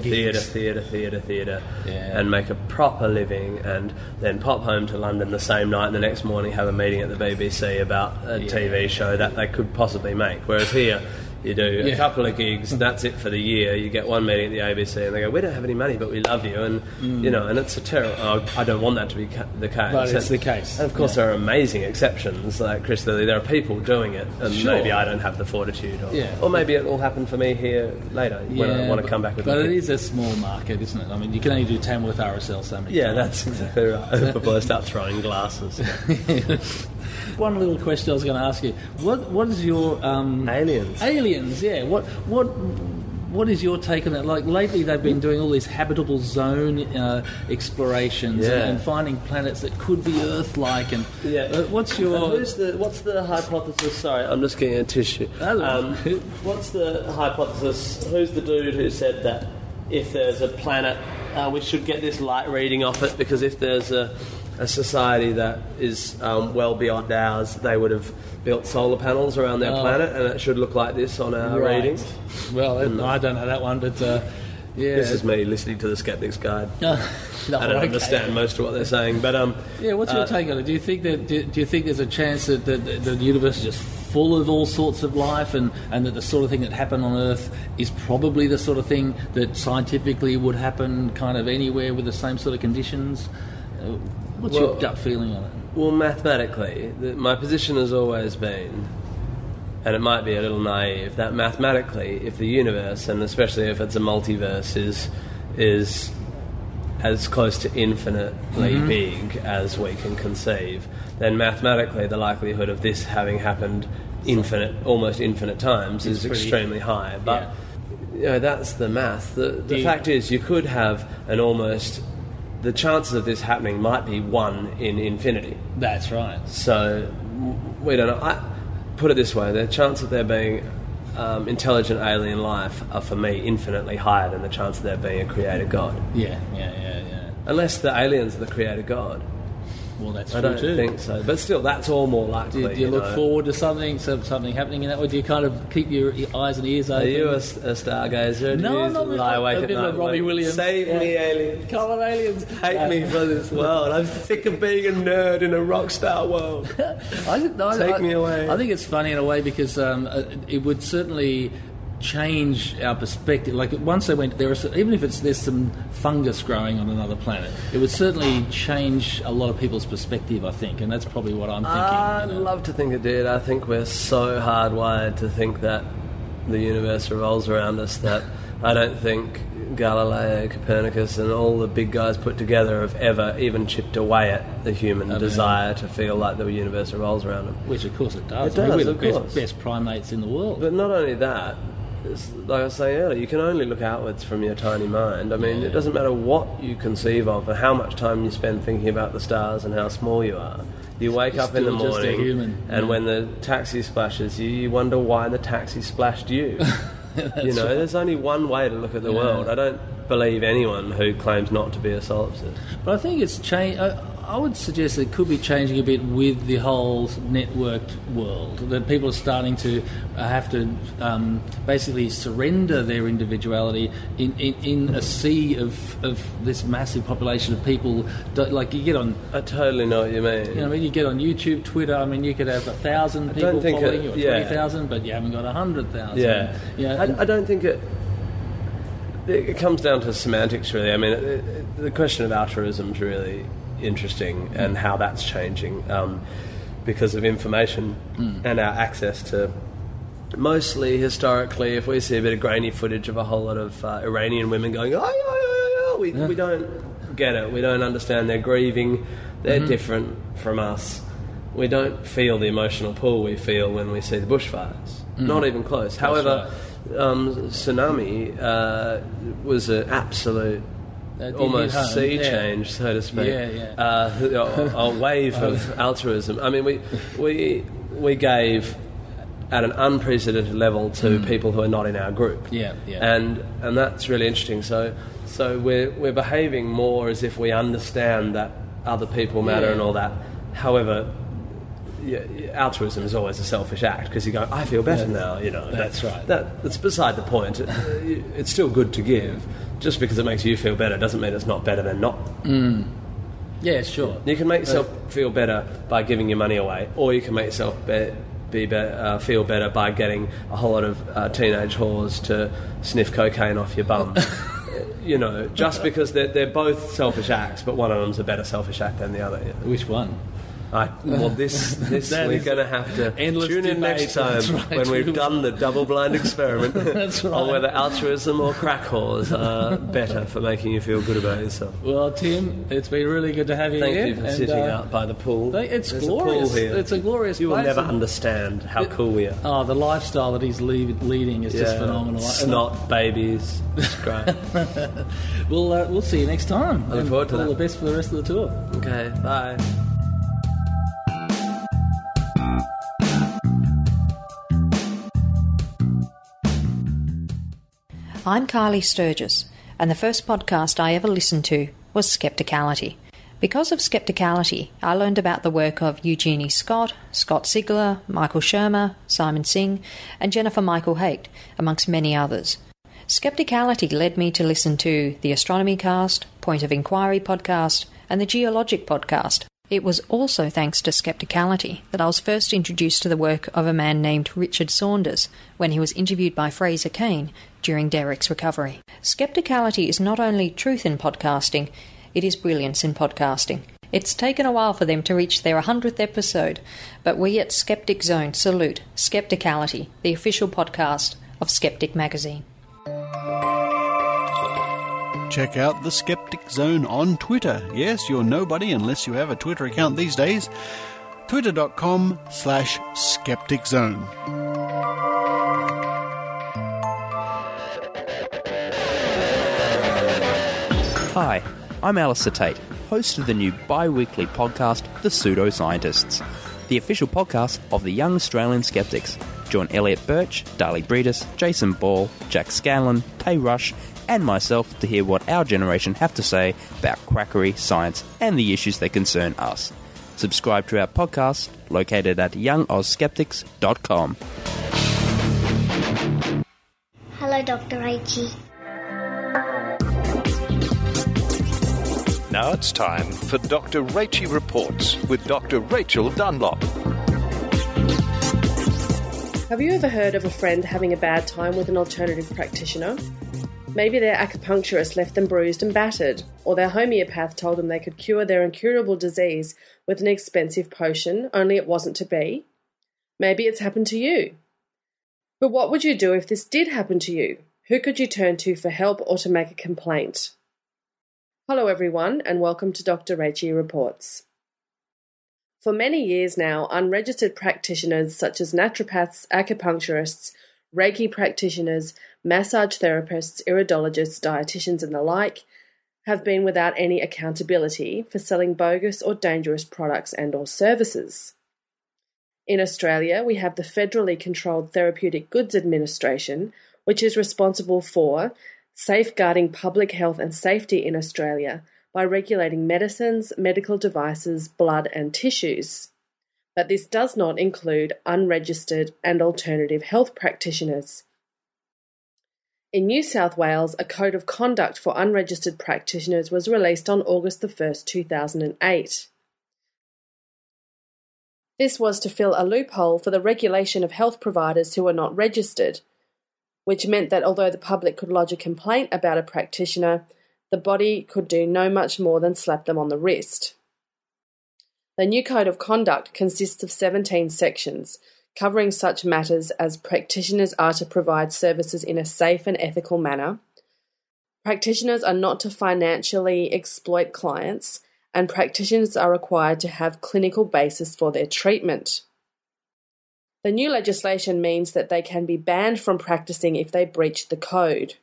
and make a proper living, and then pop home to London the same night, and the next morning have a meeting at the BBC about a TV show that they could possibly make. Whereas here, you do a couple of gigs, that's it for the year. You get one meeting at the ABC, and they go, we don't have any money, but we love you. And, and it's a terrible... I don't want that to be the case. But it's the case. And, of course, there are amazing exceptions, like Chris Lilly. There are people doing it, and maybe I don't have the fortitude. Or maybe it will happen for me here later, when I want to come back with But it is a small market, isn't it? I mean, you can only do Tamworth RSL so many times. Yeah, that's exactly right. Before I start throwing glasses. One little question I was going to ask you: what is your aliens? Aliens, yeah. What is your take on that? Like, lately they've been doing all these habitable zone explorations and finding planets that could be Earth-like. And what's the hypothesis? Sorry, I'm just getting a tissue. What's the hypothesis? Who's the dude who said that if there's a planet, we should get this light reading off it, because if there's a society that is well beyond ours, they would have built solar panels around their planet, and it should look like this on our readings. Well, I don't know that one, but this is me listening to the Skeptic's Guide. I don't understand most of what they're saying, but what's your take on it? Do you think there's a chance that the universe is just full of all sorts of life, and that the sort of thing that happened on Earth is probably the sort of thing that scientifically would happen kind of anywhere with the same sort of conditions? What's your gut feeling on it? Well, mathematically, my position has always been, and it might be a little naive, that mathematically, if the universe, and especially if it's a multiverse, is as close to infinitely big as we can conceive, then mathematically the likelihood of this having happened almost infinite times is extremely high. But that's the math. The fact is, you could have an almost... The chances of this happening might be 1 in infinity. That's right. So, we don't know. I put it this way, the chance of there being intelligent alien life are, for me, infinitely higher than the chance of there being a creator God. Yeah. Unless the aliens are the creator God. Well, that's true too. I don't too. think so. But still, that's all more likely. Do you look forward to something happening in that way? Do you kind of keep your eyes and ears open? Are you a stargazer? No, I'm not. Lie awake at night. Robbie Williams. Save me, aliens. Come on, aliens. Hate me for this world. I'm sick of being a nerd in a rock star world. Take me away. I think it's funny in a way, because it would certainly change our perspective. Like once they went there, even if there's some fungus growing on another planet, it would certainly change a lot of people's perspective, I think, and that's probably what I'm thinking. I'd love to think it did. I think we're so hardwired to think that the universe revolves around us that I don't think Galileo, Copernicus and all the big guys put together have ever even chipped away at the human desire to feel like the universe revolves around them. Which of course it does. It does, we're of the course. best primates in the world. But not only that, it's, like I was saying earlier, you can only look outwards from your tiny mind. I mean, it doesn't matter what you conceive of and how much time you spend thinking about the stars and how small you are. You wake up in the Still just a morning human. and when the taxi splashes you, you wonder why the taxi splashed you. You know, there's only one way to look at the world. I don't believe anyone who claims not to be a solipsist. But I think it's changed. I would suggest it could be changing a bit with the whole networked world. That people are starting to have to basically surrender their individuality in a sea of this massive population of people. Like you get on. I totally know what you mean. You know, I mean, you get on YouTube, Twitter. I mean, you could have 1,000 people following you, or 20,000, but you haven't got 100,000. Yeah. I don't think it. It comes down to semantics, really. I mean, the question of altruism is really interesting and how that's changing because of information and our access to. Mostly, historically, if we see a bit of grainy footage of a whole lot of Iranian women going, we don't get it. We don't understand. They're grieving. They're different from us. We don't feel the emotional pull we feel when we see the bushfires. Not even close. However, tsunami was an absolute almost sea change, so to speak. A wave of altruism. I mean, we gave at an unprecedented level to people who are not in our group. And that's really interesting. So we're behaving more as if we understand that other people matter and all that. However, altruism is always a selfish act because you go, I feel better now. You know, that's right. That's beside the point. It's still good to give. Just because it makes you feel better doesn't mean it's not better than not. Yeah, sure. You can make yourself feel better by giving your money away, or you can make yourself feel better by getting a whole lot of teenage whores to sniff cocaine off your bum. You know, just because they're both selfish acts, but one of them's a better selfish act than the other. You know? Which one? This we're going to have to tune in next time when we've done the double-blind experiment on whether altruism or crack whores are better for making you feel good about yourself. Well, Tim, it's been really good to have you here. Thank you for sitting out by the pool. It's There's glorious. A pool here. It's a glorious You place. will never understand how cool we are. Oh, the lifestyle that he's leading is just phenomenal. Snot babies. It's great. We'll see you next time. I look forward to that. All the best for the rest of the tour. Okay, bye. I'm Kylie Sturgis, and the first podcast I ever listened to was Skepticality. Because of Skepticality, I learned about the work of Eugenie Scott, Scott Sigler, Michael Shermer, Simon Singh, and Jennifer Michael Haight, amongst many others. Skepticality led me to listen to the Astronomy Cast, Point of Inquiry podcast, and the Geologic podcast. It was also thanks to Skepticality that I was first introduced to the work of a man named Richard Saunders when he was interviewed by Fraser Cain during Derek's recovery. Skepticality is not only truth in podcasting, it is brilliance in podcasting. It's taken a while for them to reach their 100th episode, but we at Skeptic Zone salute Skepticality, the official podcast of Skeptic Magazine. Check out the Skeptic Zone on Twitter. Yes, you're nobody unless you have a Twitter account these days. Twitter.com/Skeptic Zone. Hi, I'm Alistair Tate, host of the new bi-weekly podcast, The Pseudoscientists, the official podcast of the Young Australian Skeptics. Join Elliot Birch, Darley Breedis, Jason Ball, Jack Scanlon, Tay Rush, and myself to hear what our generation have to say about quackery, science, and the issues that concern us. Subscribe to our podcast, located at youngozskeptics.com. Hello, Dr. Aichi. Now it's time for Dr. Raichi Reports with Dr. Rachel Dunlop. Have you ever heard of a friend having a bad time with an alternative practitioner? Maybe their acupuncturist left them bruised and battered, or their homeopath told them they could cure their incurable disease with an expensive potion, only it wasn't to be. Maybe it's happened to you. But what would you do if this did happen to you? Who could you turn to for help or to make a complaint? Hello everyone, and welcome to Dr. Rachie Reports. For many years now, unregistered practitioners such as naturopaths, acupuncturists, Reiki practitioners, massage therapists, iridologists, dietitians and the like have been without any accountability for selling bogus or dangerous products and or services. In Australia, we have the federally controlled Therapeutic Goods Administration, which is responsible for safeguarding public health and safety in Australia by regulating medicines, medical devices, blood and tissues. But this does not include unregistered and alternative health practitioners. In New South Wales, a code of conduct for unregistered practitioners was released on August 1st, 2008. This was to fill a loophole for the regulation of health providers who are not registered, which meant that although the public could lodge a complaint about a practitioner, the body could do no much more than slap them on the wrist. The new Code of Conduct consists of 17 sections, covering such matters as practitioners are to provide services in a safe and ethical manner, practitioners are not to financially exploit clients, and practitioners are required to have clinical basis for their treatment. The new legislation means that they can be banned from practicing if they breach the code.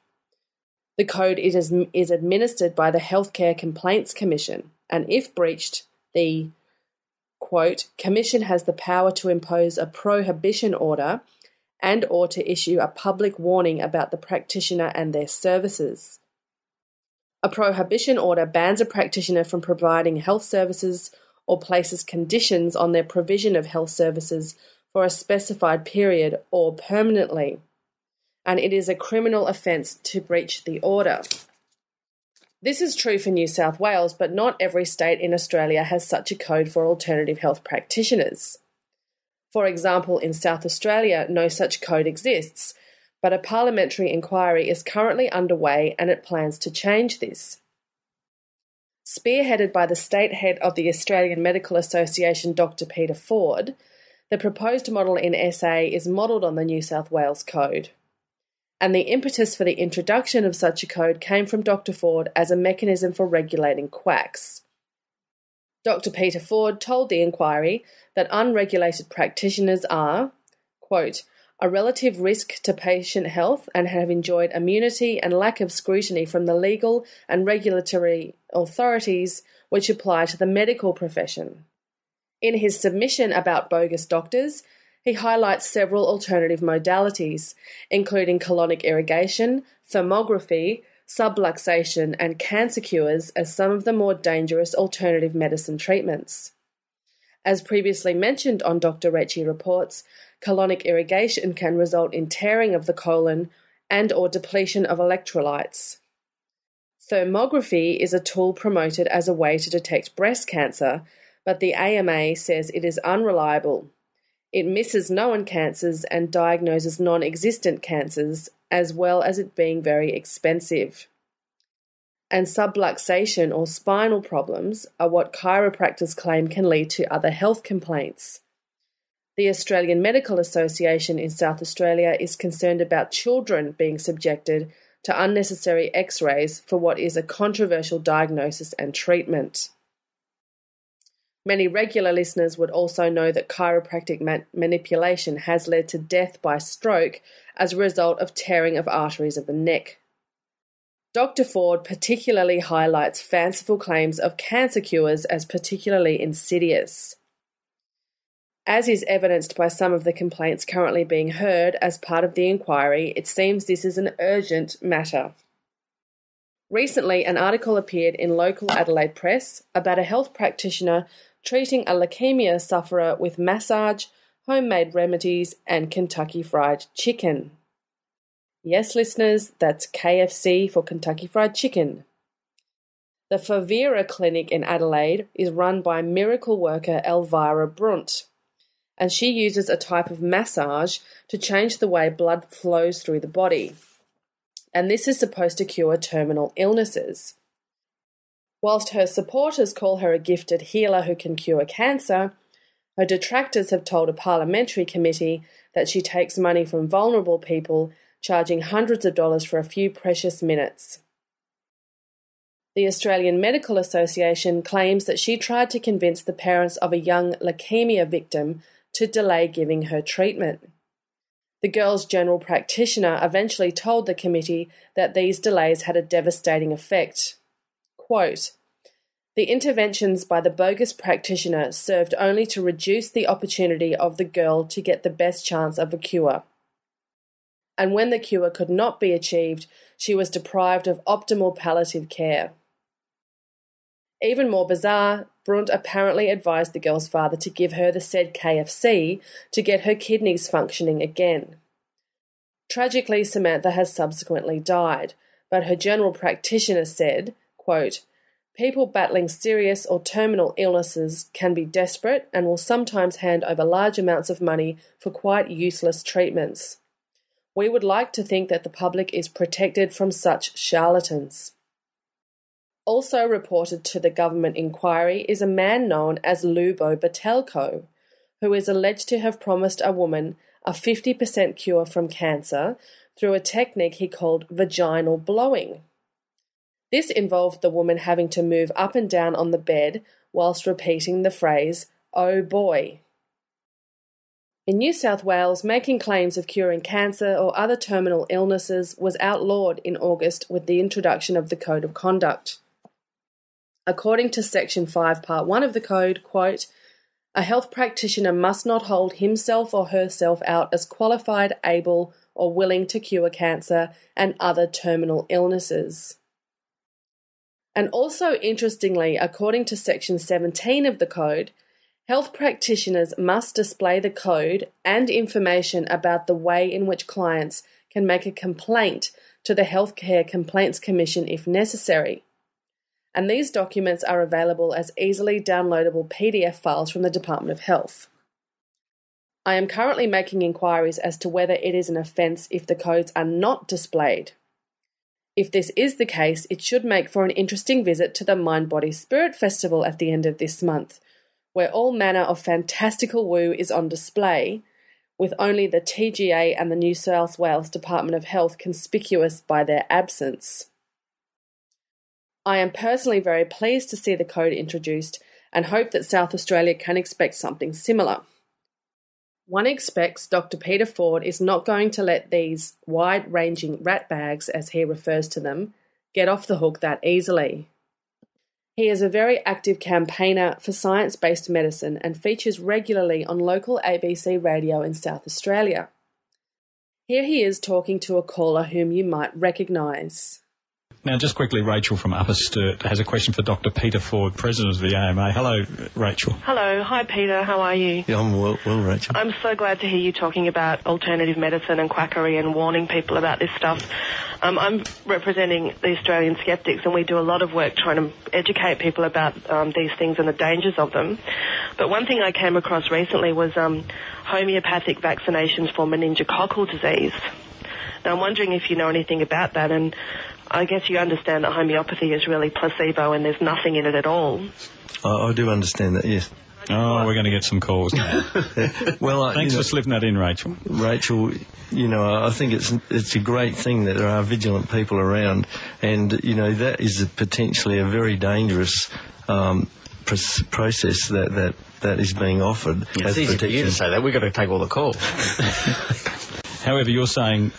The code is administered by the Healthcare Complaints Commission, and if breached, the, quote, Commission has the power to impose a prohibition order and or to issue a public warning about the practitioner and their services. A prohibition order bans a practitioner from providing health services or places conditions on their provision of health services for a specified period or permanently, and it is a criminal offence to breach the order. This is true for New South Wales, but not every state in Australia has such a code for alternative health practitioners. For example, in South Australia, no such code exists, but a parliamentary inquiry is currently underway and it plans to change this. Spearheaded by the state head of the Australian Medical Association, Dr. Peter Ford, the proposed model in SA is modelled on the New South Wales Code. And the impetus for the introduction of such a code came from Dr. Ford as a mechanism for regulating quacks. Dr. Peter Ford told the inquiry that unregulated practitioners are, quote, a relative risk to patient health and have enjoyed immunity and lack of scrutiny from the legal and regulatory authorities which apply to the medical profession. In his submission about bogus doctors, he highlights several alternative modalities, including colonic irrigation, thermography, subluxation, and cancer cures as some of the more dangerous alternative medicine treatments. As previously mentioned on Dr. Rachie Reports, colonic irrigation can result in tearing of the colon and or depletion of electrolytes. Thermography is a tool promoted as a way to detect breast cancer, but the AMA says it is unreliable. It misses known cancers and diagnoses non-existent cancers, as well as it being very expensive. And subluxation or spinal problems are what chiropractors claim can lead to other health complaints. The Australian Medical Association in South Australia is concerned about children being subjected to unnecessary x-rays for what is a controversial diagnosis and treatment. Many regular listeners would also know that chiropractic manipulation has led to death by stroke as a result of tearing of arteries of the neck. Dr. Ford particularly highlights fanciful claims of cancer cures as particularly insidious. As is evidenced by some of the complaints currently being heard as part of the inquiry, it seems this is an urgent matter. Recently, an article appeared in local Adelaide press about a health practitioner treating a leukemia sufferer with massage, homemade remedies, and Kentucky Fried Chicken. Yes, listeners, that's KFC for Kentucky Fried Chicken. The Favira Clinic in Adelaide is run by miracle worker Elvira Brunt, and she uses a type of massage to change the way blood flows through the body. And this is supposed to cure terminal illnesses. Whilst her supporters call her a gifted healer who can cure cancer, her detractors have told a parliamentary committee that she takes money from vulnerable people, charging hundreds of dollars for a few precious minutes. The Australian Medical Association claims that she tried to convince the parents of a young leukemia victim to delay giving her treatment. The girl's general practitioner eventually told the committee that these delays had a devastating effect. Quote, "The interventions by the bogus practitioner served only to reduce the opportunity of the girl to get the best chance of a cure. And when the cure could not be achieved, she was deprived of optimal palliative care." Even more bizarre, Brunt apparently advised the girl's father to give her the said KFC to get her kidneys functioning again. Tragically, Samantha has subsequently died, but her general practitioner said, quote, "People battling serious or terminal illnesses can be desperate and will sometimes hand over large amounts of money for quite useless treatments. We would like to think that the public is protected from such charlatans." Also reported to the government inquiry is a man known as Lubo Batelko, who is alleged to have promised a woman a 50% cure from cancer through a technique he called vaginal blowing. This involved the woman having to move up and down on the bed whilst repeating the phrase, "Oh boy." In New South Wales, making claims of curing cancer or other terminal illnesses was outlawed in August with the introduction of the Code of Conduct. According to Section 5, Part 1 of the Code, quote, "A health practitioner must not hold himself or herself out as qualified, able, or willing to cure cancer and other terminal illnesses." And also, interestingly, according to Section 17 of the Code, health practitioners must display the code and information about the way in which clients can make a complaint to the Healthcare Complaints Commission if necessary. And these documents are available as easily downloadable PDF files from the Department of Health. I am currently making inquiries as to whether it is an offence if the codes are not displayed. If this is the case, it should make for an interesting visit to the Mind Body Spirit Festival at the end of this month, where all manner of fantastical woo is on display, with only the TGA and the New South Wales Department of Health conspicuous by their absence. I am personally very pleased to see the code introduced and hope that South Australia can expect something similar. One expects Dr. Peter Ford is not going to let these wide-ranging rat bags, as he refers to them, get off the hook that easily. He is a very active campaigner for science-based medicine and features regularly on local ABC radio in South Australia. Here he is talking to a caller whom you might recognise. Now, just quickly, Rachel from Upper Sturt has a question for Dr. Peter Ford, President of the AMA. Hello, Rachel. Hello. Hi, Peter. How are you? Yeah, I'm well, Rachel. I'm so glad to hear you talking about alternative medicine and quackery and warning people about this stuff. I'm representing the Australian Skeptics, and we do a lot of work trying to educate people about these things and the dangers of them. But one thing I came across recently was homeopathic vaccinations for meningococcal disease. Now, I'm wondering if you know anything about that, and I guess you understand that homeopathy is really placebo and there's nothing in it at all. I do understand that, yes. Oh, we're going to get some calls now. Well, thanks for slipping that in, Rachel. Rachel, I think it's a great thing that there are vigilant people around, and that is potentially a very dangerous process that is being offered. It's easy for you to say that. We've got to take all the calls. However, you're saying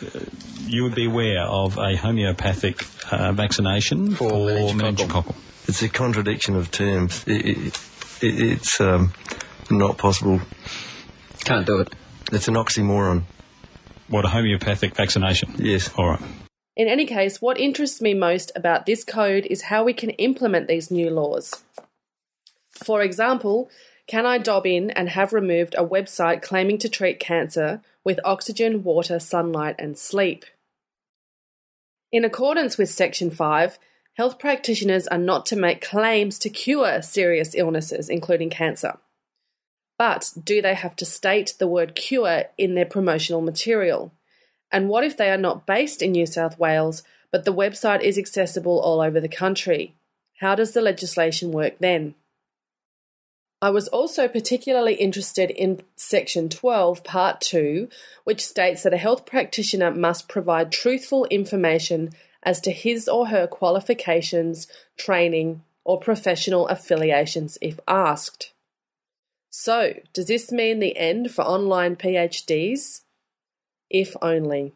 you would be aware of a homeopathic vaccination for meningococcal. It's a contradiction of terms. It's not possible. Can't do it. It's an oxymoron. What, a homeopathic vaccination? Yes. All right. In any case, what interests me most about this code is how we can implement these new laws. For example, can I dob in and have removed a website claiming to treat cancer with oxygen, water, sunlight and sleep? In accordance with Section 5, health practitioners are not to make claims to cure serious illnesses, including cancer. But do they have to state the word cure in their promotional material? And what if they are not based in New South Wales, but the website is accessible all over the country? How does the legislation work then? I was also particularly interested in Section 12, Part 2, which states that a health practitioner must provide truthful information as to his or her qualifications, training, or professional affiliations if asked. So, does this mean the end for online PhDs? If only.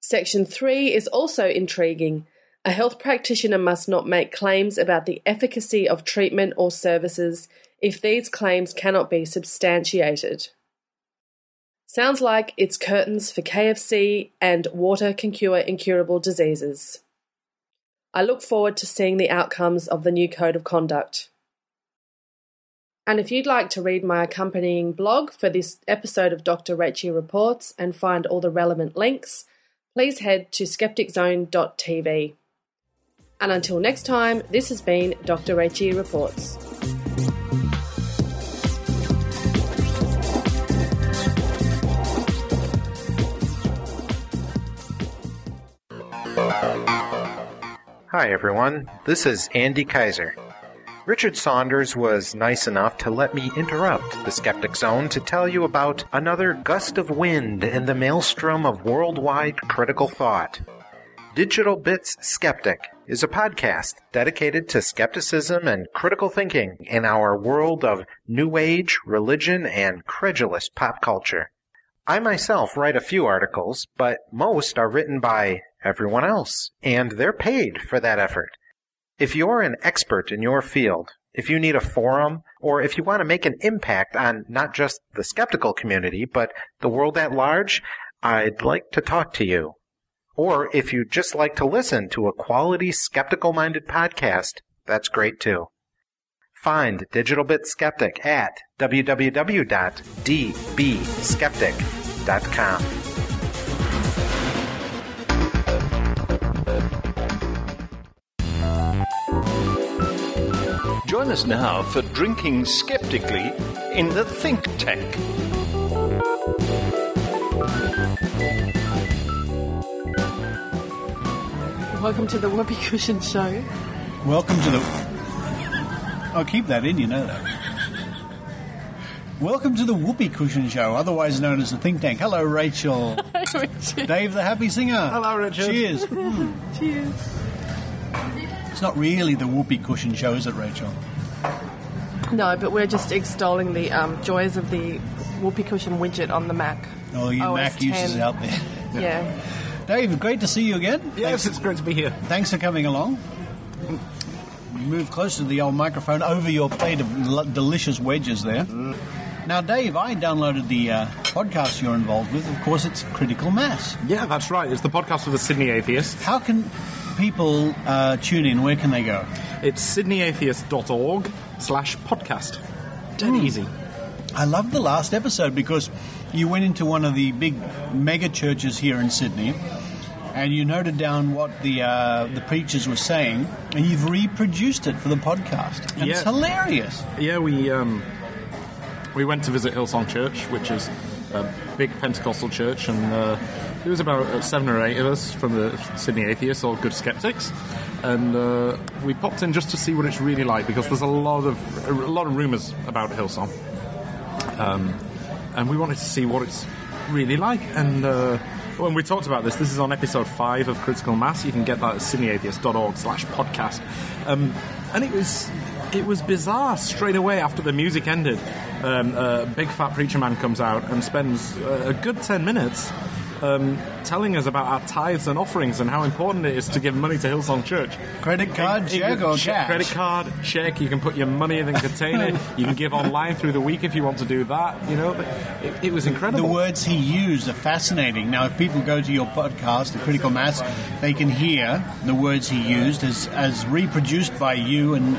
Section 3 is also intriguing. A health practitioner must not make claims about the efficacy of treatment or services if these claims cannot be substantiated. Sounds like it's curtains for KFC and water can cure incurable diseases. I look forward to seeing the outcomes of the new Code of Conduct. And if you'd like to read my accompanying blog for this episode of Dr. Rachie Reports and find all the relevant links, please head to skepticzone.tv. And until next time, this has been Dr. Rachie Reports. Hi everyone, this is Andy Kaiser. Richard Saunders was nice enough to let me interrupt the Skeptic Zone to tell you about another gust of wind in the maelstrom of worldwide critical thought. Digital Bits Skeptic is a podcast dedicated to skepticism and critical thinking in our world of New Age, religion, and credulous pop culture. I myself write a few articles, but most are written by everyone else, and they're paid for that effort. If you're an expert in your field, if you need a forum, or if you want to make an impact on not just the skeptical community, but the world at large, I'd like to talk to you. Or if you'd just like to listen to a quality skeptical-minded podcast, that's great too. Find Digital Bit Skeptic at www.dbskeptic.com. Join us now for Drinking Skeptically in the Think Tank. Welcome to the Whoopee Cushion Show. Welcome to the... I'll keep that in, you know that. Welcome to the Whoopee Cushion Show, otherwise known as the Think Tank. Hello, Rachel. Hi, Richard. Dave, the happy singer. Hello, Richard. Cheers. Cheers. It's not really the Whoopee Cushion Show, is it, Rachel? No, but we're just extolling the joys of the Whoopee Cushion widget on the Mac. Oh, you OS Mac 10. users out there. Yeah. Dave, great to see you again. Yes, it's great to be here. Thanks for coming along. Move closer to the old microphone over your plate of delicious wedges there. Now, Dave, I downloaded the podcast you're involved with. Of course, it's Critical Mass. Yeah, that's right. It's the podcast for the Sydney Atheist. How can people tune in? Where can they go? It's sydneyatheist.org/podcast. Dead easy. I loved the last episode because you went into one of the big mega churches here in Sydney and you noted down what the preachers were saying and you've reproduced it for the podcast. And it's hilarious. Yeah, we went to visit Hillsong Church, which is a big Pentecostal church, and there was about 7 or 8 of us from the Sydney Atheists, all good skeptics, and we popped in just to see what it's really like, because there's a lot of rumours about Hillsong, and we wanted to see what it's really like. And when we talked about this is on episode 5 of Critical Mass. You can get that at sydneyatheist.org/podcast, and it was bizarre. Straight away after the music ended, a big fat preacher man comes out and spends a good 10 minutes telling us about our tithes and offerings and how important it is to give money to Hillsong Church. Credit card, check, or cash? Credit card, check. You can put your money in the container. You can give online through the week if you want to do that. You know, it was incredible. The words he used are fascinating. Now, if people go to your podcast, The Critical Mass, they can hear the words he used as reproduced by you and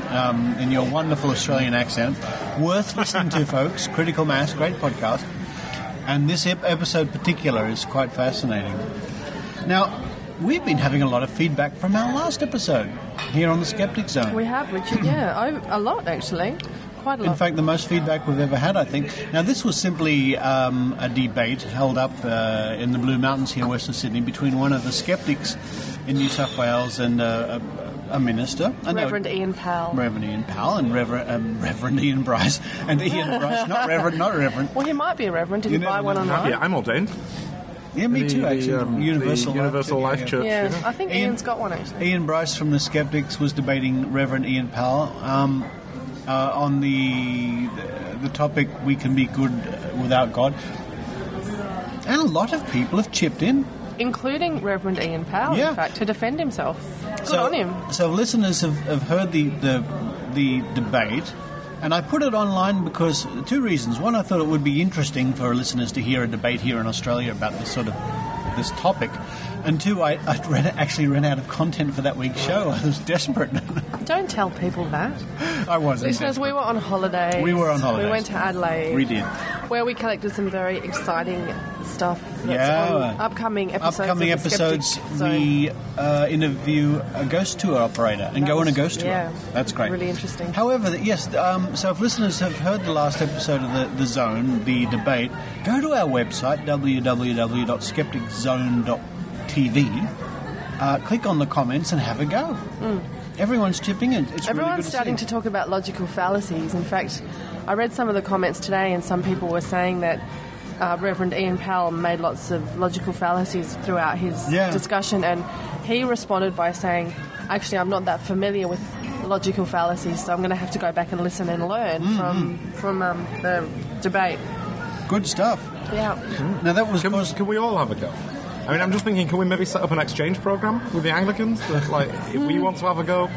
in your wonderful Australian accent. Worth listening to, folks. Critical Mass, great podcast. And this episode particular is quite fascinating. Now, we've been having a lot of feedback from our last episode here on the Skeptic Zone. We have, Richard, yeah. A lot, actually. quite a lot. In fact, the most feedback we've ever had, I think. Now, this was simply a debate held up in the Blue Mountains here west of Sydney between one of the skeptics in New South Wales and a minister. Reverend Ian Powell. Reverend Ian Powell and Reverend Ian Bryce. And Ian Bryce, not Reverend. Well, he might be a reverend. Did he buy one online? Yeah, I'm ordained. Yeah, me too, actually. Universal Life Church. Yeah, I think Ian's got one, actually. Ian Bryce from the Skeptics was debating Reverend Ian Powell on the topic, we can be good without God. And a lot of people have chipped in. Including Reverend Ian Powell, in fact, to defend himself. Good on him. So listeners have heard the debate, and I put it online because two reasons. One, I thought it would be interesting for listeners to hear a debate here in Australia about this topic. And two, I actually ran out of content for that week's show. I was desperate. Don't tell people that. I wasn't. Listeners, we were on holidays. We were on holidays. We went to Adelaide. We did. Where we collected some very exciting stuff that's on upcoming episodes. We interview a ghost tour operator and go on a ghost tour. Yeah, that's great. Really interesting. However, yes, so if listeners have heard the last episode of the Zone, the debate, go to our website, www.skepticzone.tv, click on the comments and have a go. Everyone's chipping in. Everyone's starting to talk about logical fallacies. In fact, I read some of the comments today, and some people were saying that Reverend Ian Powell made lots of logical fallacies throughout his discussion, and he responded by saying, actually, I'm not that familiar with logical fallacies, so I'm going to have to go back and listen and learn from the debate. Good stuff. Yeah. Now, that was... Can we all have a go? I mean, I'm just thinking, can we maybe set up an exchange program with the Anglicans? That, like, if we want to have a go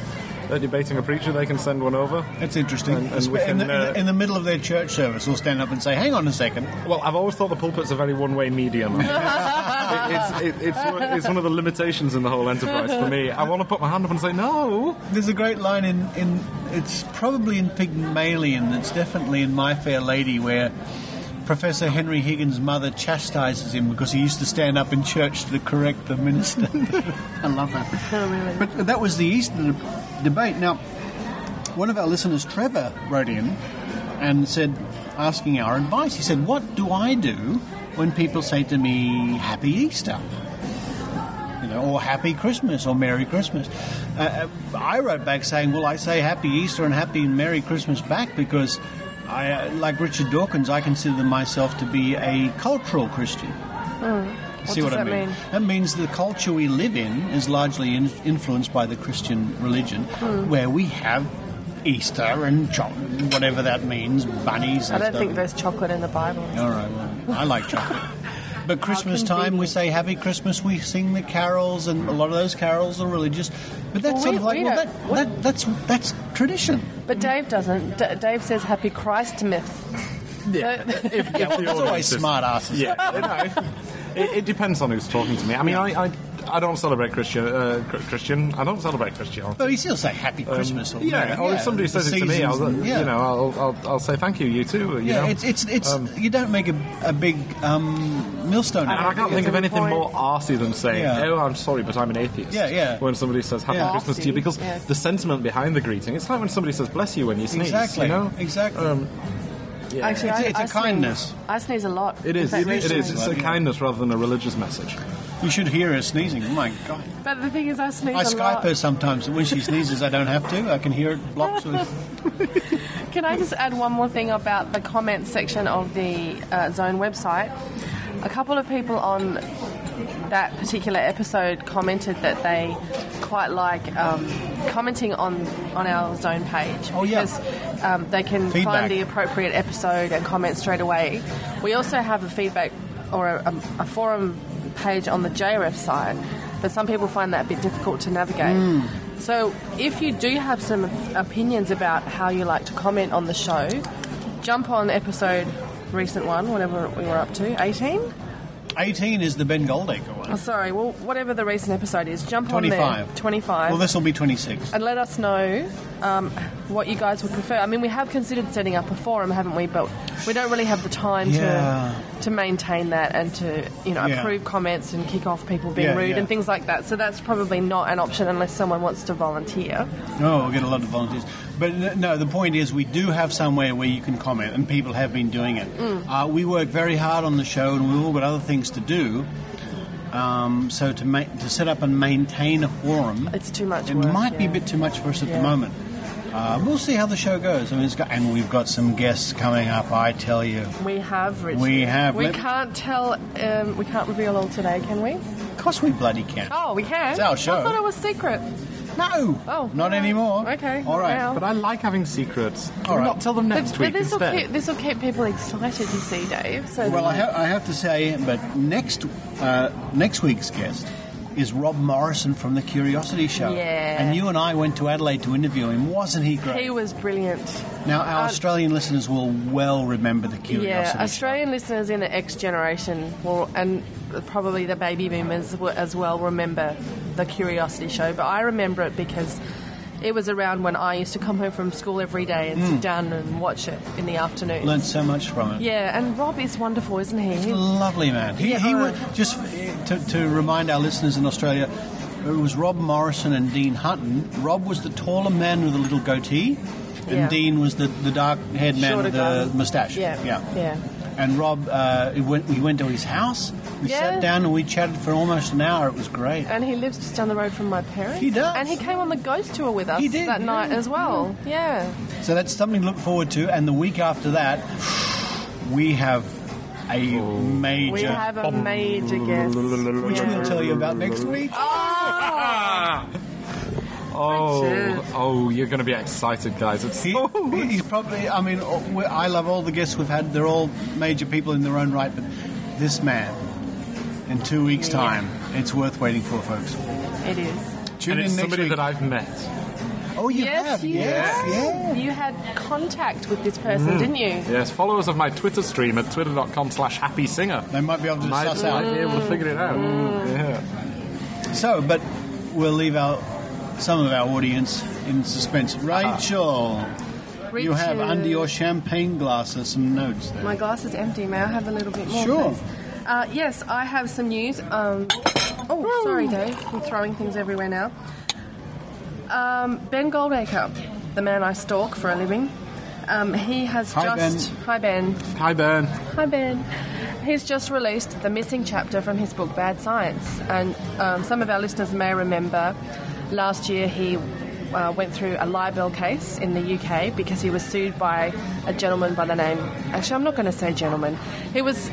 at debating a preacher, they can send one over. That's interesting. And we can, in the middle of their church service, we'll stand up and say, hang on a second. Well, I've always thought the pulpit's a very one-way medium. It's one of the limitations in the whole enterprise for me. I want to put my hand up and say, no. There's a great line in it's probably in Pygmalion, it's definitely in My Fair Lady, where Professor Henry Higgins' mother chastises him because he used to stand up in church to correct the minister. I love that. Oh, really? But that was the Easter debate. Now, one of our listeners, Trevor, wrote in and said, asking our advice, he said, what do I do when people say to me, Happy Easter? Or Happy Christmas, or Merry Christmas. I wrote back saying, well, I say Happy Easter and Happy and Merry Christmas back because... like Richard Dawkins, I consider myself to be a cultural Christian. What does that mean? That means the culture we live in is largely influenced by the Christian religion, where we have Easter and whatever that means, bunnies and I don't think there's chocolate in the Bible. All right, well, I like chocolate. But Christmas time, we say Happy Christmas, we sing the carols, and a lot of those carols are religious. But that's that's tradition. But Dave doesn't. Dave says Happy Christmas. Yeah, if there's always smart asses. Yeah, it depends on who's talking to me. I mean, I don't celebrate Christian. I don't celebrate Christianity. But you still say Happy Christmas. Or if somebody says it to me, I'll say thank you. You too. You know? It's you don't make a big millstone. And I can't think of anything more arsey than saying, "Oh, I'm sorry, but I'm an atheist." Yeah. When somebody says Happy Christmas to you, because the sentiment behind the greeting, it's like when somebody says "Bless you" when you sneeze. Exactly. You know? Exactly. Yeah. Actually, it's a kindness. I sneeze a lot. It is. It's a kindness rather than a religious message. You should hear her sneezing. Oh, my God. But the thing is, I sneeze a lot. I Skype her sometimes. When she sneezes, I don't have to. I can hear it blocks. Can I just add one more thing about the comments section of the Zone website? A couple of people on that particular episode commented that they quite like commenting on our Zone page because they can find the appropriate episode and comment straight away. We also have a feedback or a forum page on the JREF site, but some people find that a bit difficult to navigate. So if you do have some opinions about how you like to comment on the show, jump on episode recent one, whatever we were up to, 18? 18 is the Ben Goldacre one. Oh, sorry. Well, whatever the recent episode is, jump 25. on there. 25. Well, this will be 26. And let us know what you guys would prefer. I mean, we have considered setting up a forum, haven't we? But we don't really have the time to maintain that and to approve comments and kick off people being rude and things like that. So that's probably not an option unless someone wants to volunteer. No, we'll get a lot of volunteers. But no, the point is we do have somewhere where you can comment, and people have been doing it. We work very hard on the show, and we've all got other things to do. So to set up and maintain a forum, it's too much. It might be a bit too much for us at the moment. We'll see how the show goes. I mean, and we've got some guests coming up. I tell you, we have. Richard. We have. We can't tell. We can't reveal all today, can we? Of course, we bloody can. Oh, we can. It's our show. I thought it was secret. No. Oh, not anymore. Okay. All right. Wow. But I like having secrets. All right. Not tell them next week instead. This will keep people excited. You see, Dave. So well, I have to say, but next week's guest is Rob Morrison from The Curiosity Show. Yeah. And you and I went to Adelaide to interview him. Wasn't he great? He was brilliant. Now, our Australian listeners will well remember The Curiosity Show. Australian listeners in the X generation will, and probably the baby boomers will as well remember The Curiosity Show. But I remember it because it was around when I used to come home from school every day and sit down and watch it in the afternoon. Learned so much from it. Yeah, and Rob is wonderful, isn't he? He's a lovely man. He was, just to remind our listeners in Australia, it was Rob Morrison and Dean Hutton. Rob was the taller man with a little goatee, and Dean was the dark-haired man with the moustache. Yeah. And Rob, we went to his house. We sat down and we chatted for almost an hour. It was great. And he lives just down the road from my parents. He does. And he came on the ghost tour with us that night as well. Yeah. So that's something to look forward to. And the week after that, we have a major... We have a major guest. Which we'll tell you about next week. Oh, you're going to be excited, guys. He's probably... I mean, I love all the guests we've had. They're all major people in their own right. But this man... In 2 weeks' time, it's worth waiting for, folks. It is. Tune in next week. That I've met. Oh, you have? Yes. You had contact with this person, didn't you? Yes, followers of my Twitter stream at twitter.com/happysinger. They might be able to suss out. Might be able to figure it out. Yeah. So, but we'll leave some of our audience in suspense. Rachel, you have under your champagne glasses some notes there. My glass is empty. May I have a little bit more? Sure. Please? Yes, I have some news. Sorry, Dave. I'm throwing things everywhere now. Ben Goldacre, the man I stalk for a living, he has Hi, Ben. Hi, Ben. Hi, Ben. He's just released the missing chapter from his book, Bad Science. And some of our listeners may remember last year he went through a libel case in the UK because he was sued by a gentleman by the name... Actually, I'm not going to say gentleman. He was...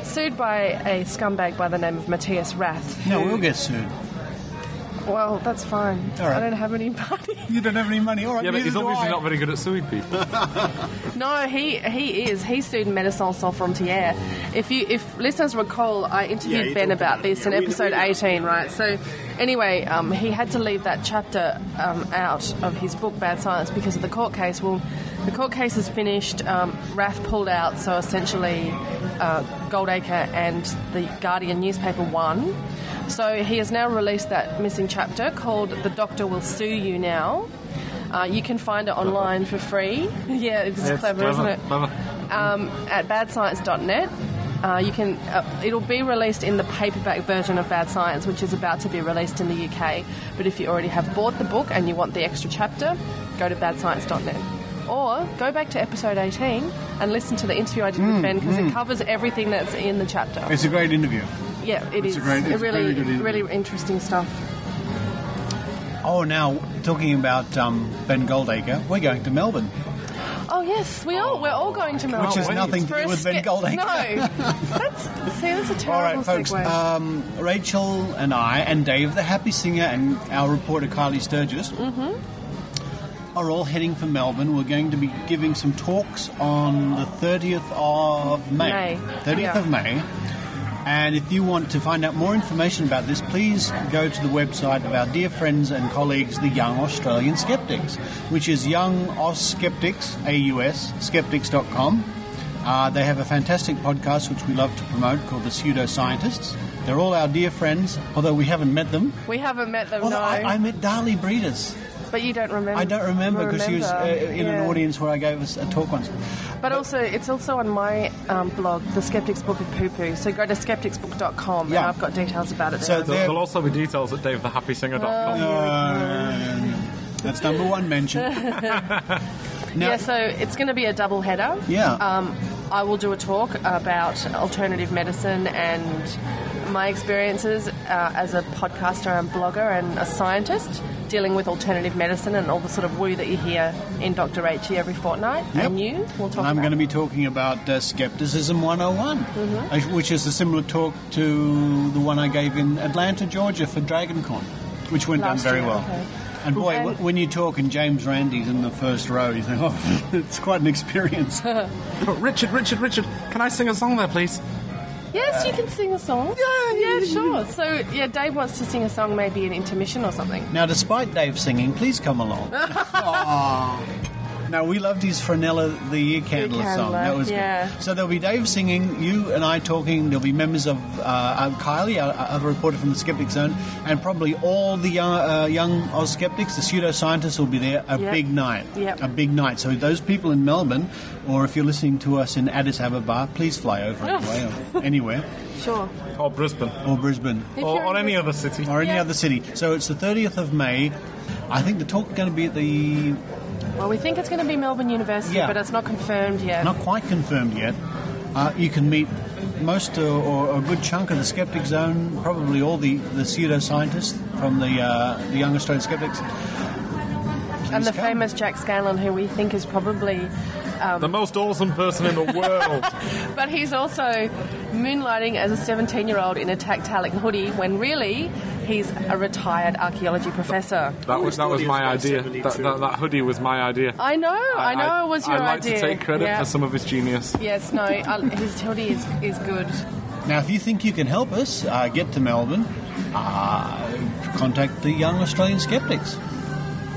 sued by a scumbag by the name of Matthias Rath. No, we'll get sued. Well, that's fine. All right. I don't have any money. You don't have any money? All right. Yeah, but he's obviously not very good at suing people. No, he is. He sued Médecins Sans Frontières. If listeners recall, I interviewed Ben about this in episode 18, right? So anyway, he had to leave that chapter out of his book, Bad Science, because of the court case. Well, the court case is finished. Rath pulled out, so essentially Goldacre and the Guardian newspaper won. So he has now released that missing chapter called The Doctor Will Sue You Now. You can find it online for free. Yeah, it's clever, isn't it? At badscience.net. You can. It'll be released in the paperback version of Bad Science, which is about to be released in the UK. But if you already have bought the book and you want the extra chapter, go to badscience.net. Or go back to episode 18 and listen to the interview I did with Ben, because it covers everything that's in the chapter. It's a great interview. Yeah, it's really interesting stuff. Oh, now, talking about Ben Goldacre, we're going to Melbourne. Oh, yes, we're all going to Melbourne. Which has nothing to do with Ben Goldacre. No. That's a terrible All right, folks, segue. Rachel and I and Dave, the happy singer, and our reporter, Kylie Sturgis, are all heading for Melbourne. We're going to be giving some talks on the 30th of May. 30th of May. And if you want to find out more information about this, please go to the website of our dear friends and colleagues, the Young Australian Skeptics, which is Young Aus Skeptics, AUS, skeptics.com. They have a fantastic podcast which we love to promote called The Pseudoscientists. They're all our dear friends, although we haven't met them. We haven't met them, I met Darlie Breeders. But you don't remember? I don't remember because she was in an audience where I gave us a talk once. But also, it's also on my blog, The Skeptic's Book of Poo-Poo. So go to skepticsbook.com and I've got details about it there. So there'll also be details at davethehappysinger.com. That's number one mention. So it's going to be a double header. Yeah. I will do a talk about alternative medicine and my experiences as a podcaster and blogger and a scientist dealing with alternative medicine and all the sort of woo that you hear in Dr. H every fortnight. Yep. And you will talk I'm going to be talking about Skepticism 101, which is a similar talk to the one I gave in Atlanta, Georgia for DragonCon, which went down very well. Okay. And boy, when you talk and James Randi's in the first row, you think, oh, it's quite an experience. Richard, can I sing a song there, please? Yes, you can sing a song. Yeah, sure. So, Dave wants to sing a song, maybe an intermission or something. Now, despite Dave singing, please come along. Now, we loved his Fresnella the Year Candler song. That was good. So there'll be Dave singing, you and I talking, there'll be members of Kylie, our other reporter from the Skeptic Zone, and probably all the young Oz skeptics, the pseudoscientists will be there. A big night. A big night. So those people in Melbourne, or if you're listening to us in Addis Ababa, please fly over anyway, or anywhere. Sure. Or Brisbane. Or any other city. Or any other city. So it's the 30th of May. I think the talk is going to be at the... Well, we think it's going to be Melbourne University, but it's not confirmed yet. Not quite confirmed yet. You can meet most or a good chunk of the Skeptic Zone, probably all the pseudoscientists from the Young Australian Skeptics. And the famous Jack Scanlon, who we think is probably... the most awesome person in the world. But he's also moonlighting as a 17-year-old in a tactilic hoodie when really he's a retired archaeology professor. That was my idea. That hoodie was my idea. I know it was your idea. I'd like to take credit for some of his genius. Yes, no, his hoodie is good. Now, if you think you can help us get to Melbourne, contact the Young Australian Skeptics.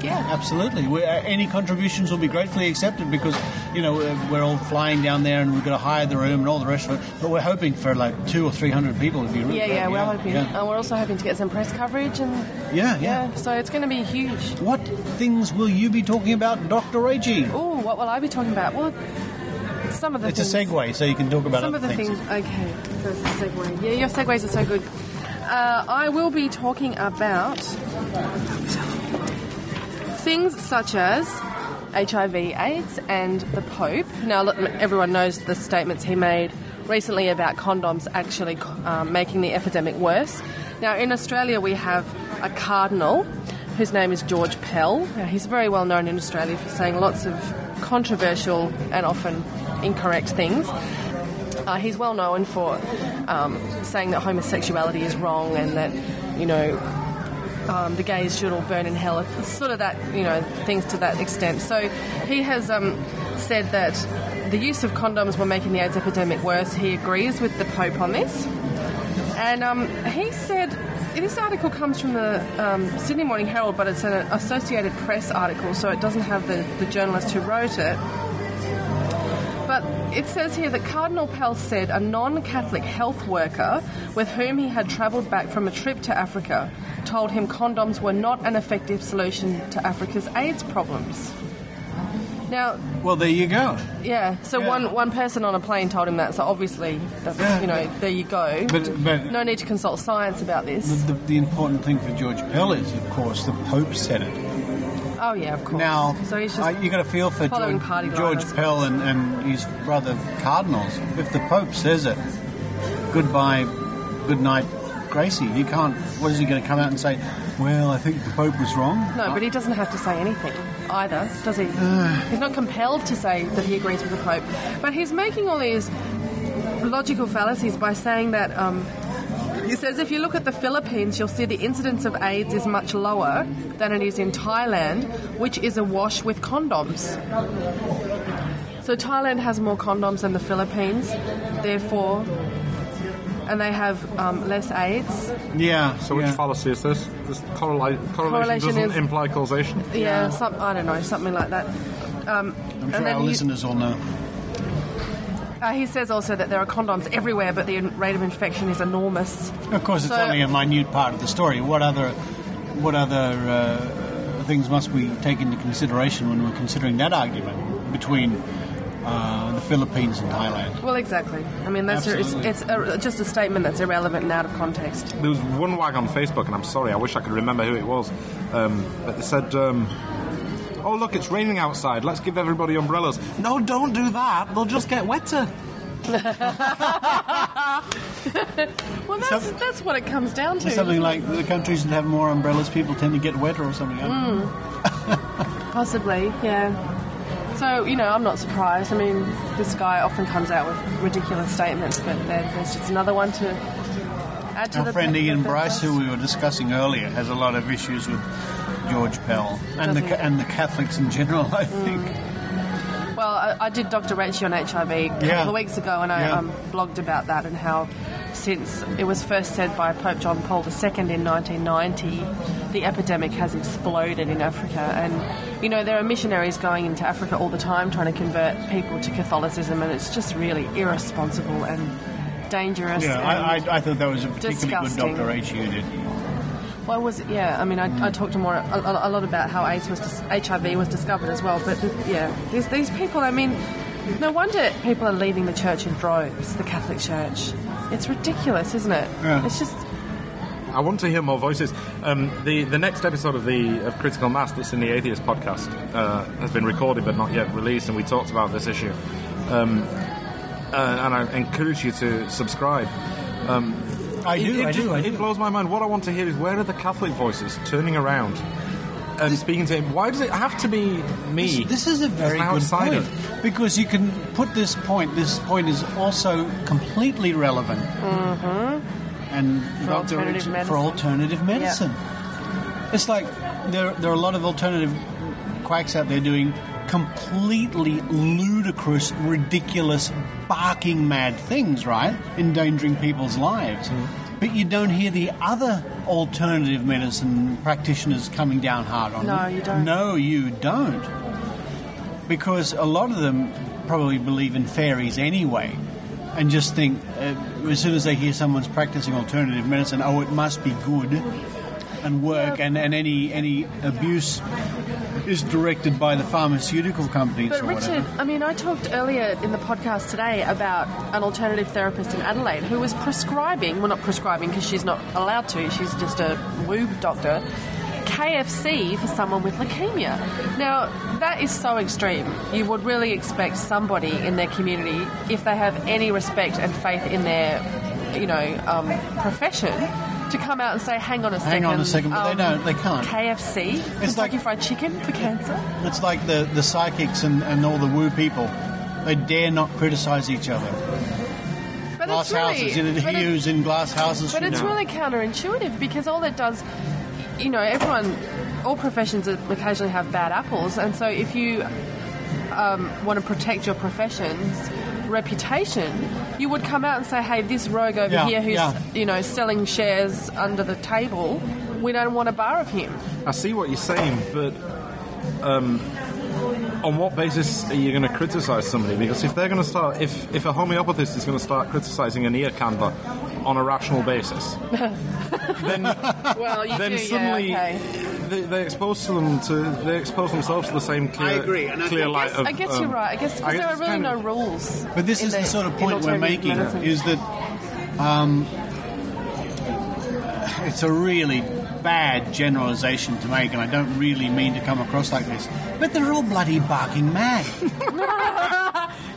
Yeah, absolutely. Any contributions will be gratefully accepted because, we're all flying down there and we've got to hire the room and all the rest of it. But we're hoping for like 200 or 300 people to be really great. We're hoping. And we're also hoping to get some press coverage and so it's going to be huge. What things will you be talking about, Dr. Reggie? Oh, what will I be talking about? Well, some of the things. It's a segue, so you can talk about some other of the things. Okay, there's a segue. Yeah, your segues are so good. I will be talking about things such as HIV/AIDS and the Pope. Now, look, everyone knows the statements he made recently about condoms actually making the epidemic worse. Now, in Australia, we have a cardinal whose name is George Pell. Now, he's very well known in Australia for saying lots of controversial and often incorrect things. He's well known for saying that homosexuality is wrong and that, the gays should all burn in hell. It's sort of that, things to that extent. So he has said that the use of condoms were making the AIDS epidemic worse. He agrees with the Pope on this. And he said, this article comes from the Sydney Morning Herald, but it's an Associated Press article, so it doesn't have the journalist who wrote it. But it says here that Cardinal Pell said a non-Catholic health worker with whom he had travelled back from a trip to Africa told him condoms were not an effective solution to Africa's AIDS problems. Now, well, there you go. Yeah, so one person on a plane told him that, so obviously, that's, there you go. But no need to consult science about this. The important thing for George Pell is, of course, the Pope said it. Oh, yeah, of course. Now, so he's just you got to feel for George Pell and his brother cardinals. If the Pope says it, goodbye, good night, Gracie. You can't. What is he going to come out and say? Well, I think the Pope was wrong. No, but he doesn't have to say anything either, does he? He's not compelled to say that he agrees with the Pope. But he's making all these logical fallacies by saying that. He says if you look at the Philippines, you'll see the incidence of AIDS is much lower than it is in Thailand, which is awash with condoms. So Thailand has more condoms than the Philippines, therefore, and they have less AIDS. Yeah. So which fallacy is this? This correlation doesn't imply causation? Yeah, I don't know, something like that. I'm sure our listeners all know. He says also that there are condoms everywhere, but the rate of infection is enormous. Of course, it's only a minute part of the story. What other things must we take into consideration when we're considering that argument between the Philippines and Thailand. Well, exactly. I mean, it's just a statement that's irrelevant and out of context. There was one wag on Facebook, and I'm sorry, I wish I could remember who it was, but they said, oh, look, it's raining outside, let's give everybody umbrellas. No, don't do that, they'll just get wetter. Well, that's what it comes down to. Something like the countries that have more umbrellas, people tend to get wetter or something. Possibly, yeah. So, I'm not surprised. I mean, this guy often comes out with ridiculous statements, but there's just another one to add to Our friend Ian Bryce, who we were discussing earlier, has a lot of issues with George Pell and the Catholics in general, I think. Well, I did Dr. Rachie on HIV a couple of weeks ago, and I blogged about that and how since it was first said by Pope John Paul II in 1990, the epidemic has exploded in Africa. And, there are missionaries going into Africa all the time trying to convert people to Catholicism, and it's just really irresponsible and dangerous. Yeah, and I thought that was a particularly disgusting. good Dr. H. you did. Well, I mean, I talked to more a lot about how HIV was discovered as well. But these people. I mean, no wonder people are leaving the church in droves. The Catholic Church. It's ridiculous, isn't it? Yeah. It's just. I want to hear more voices. The next episode of Critical Mass that's in the Atheist podcast has been recorded but not yet released, and we talked about this issue. And I encourage you to subscribe. I do. It blows my mind. What I want to hear is, where are the Catholic voices turning around and speaking to him? Why does it have to be me? This is a very good point, because you can put this point. This point is also completely relevant. Mm-hmm. And for alternative medicine. Yeah. It's like there are a lot of alternative quacks out there doing completely ludicrous, ridiculous, barking mad things, right? Endangering people's lives. But you don't hear the other alternative medicine practitioners coming down hard on them. No, you don't. No, you don't. Because a lot of them probably believe in fairies anyway, and just think, as soon as they hear someone's practicing alternative medicine, oh, it must be good and work, and any abuse is directed by the pharmaceutical companies. But or Richard, whatever. I mean, I talked earlier in the podcast today about an alternative therapist in Adelaide who was not prescribing because she's not allowed to, she's just a woo doctor, KFC for someone with leukemia. Now, that is so extreme. You would really expect somebody in their community, if they have any respect and faith in their, profession, to come out and say, hang on a second, but they don't. They can't. KFC, it's Kentucky Fried Chicken for cancer. It's like the psychics and all the woo people. They dare not criticise each other. But glass houses, he who's in glass houses. But it's really counterintuitive, because all it does, all professions occasionally have bad apples, and so if you want to protect your profession's reputation, you would come out and say, hey, this rogue over here who's selling shares under the table, we don't want a bar of him. I see what you're saying, but on what basis are you going to criticise somebody? Because if they're going to start, if a homeopathist is going to start criticising an ear candler on a rational basis, then suddenly they expose themselves to the same clear light of. I guess you're right. I guess because there are really no rules. But this is the sort of point we're making: is that it's a really bad generalisation to make, and I don't really mean to come across like this, but they're all bloody barking mad.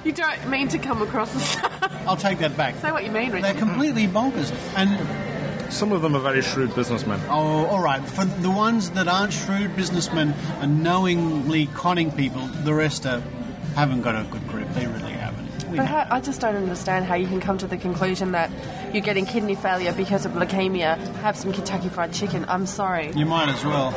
You don't mean to come across as... I'll take that back. Say what you mean, Richard. They're completely bonkers. And some of them are very shrewd businessmen. Oh, all right. For the ones that aren't shrewd businessmen and knowingly conning people, the rest haven't got a good grip. They really haven't. But I just don't understand how you can come to the conclusion that you're getting kidney failure because of leukemia. Have some Kentucky Fried Chicken. I'm sorry. You might as well.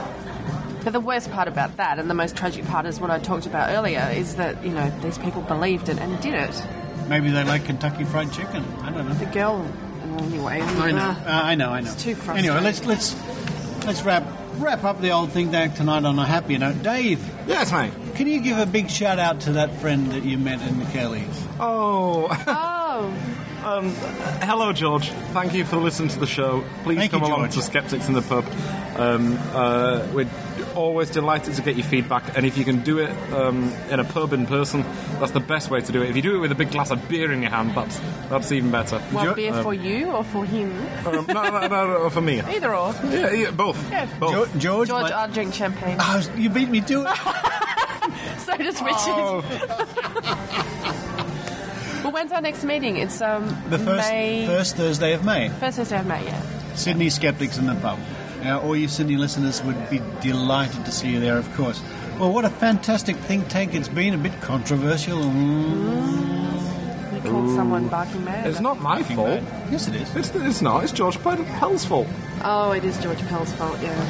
But the worst part about that, and the most tragic part, is what I talked about earlier, is that, these people believed it and did it. Maybe they like Kentucky Fried Chicken. I don't know. The girl, anyway. I know. It's too frustrating. Anyway, let's wrap up the old thing tank tonight on a happier note. Dave. Yes, mate. Can you give a big shout out to that friend that you met in the Kellys? Oh. Hello, George. Thank you for listening to the show. Please come along to Skeptics in the Pub. We're always delighted to get your feedback, and if you can do it in a pub in person, that's the best way to do it. If you do it with a big glass of beer in your hand, that's even better. What, beer for you or for him? No, for me. Either or. Yeah, both. Yeah. Both. George, I drink champagne. Oh, you beat me to it. So does Richard. Well, when's our next meeting? It's the first Thursday of May. First Thursday of May, yeah. Sydney Skeptics in the Pub. All you Sydney listeners would be delighted to see you there, of course. Well, what a fantastic think tank it's been. A bit controversial. You called someone barking mad. It's not my fault. Yes, it is. It's not. It's George Pell's fault. Oh, it is George Pell's fault, yeah.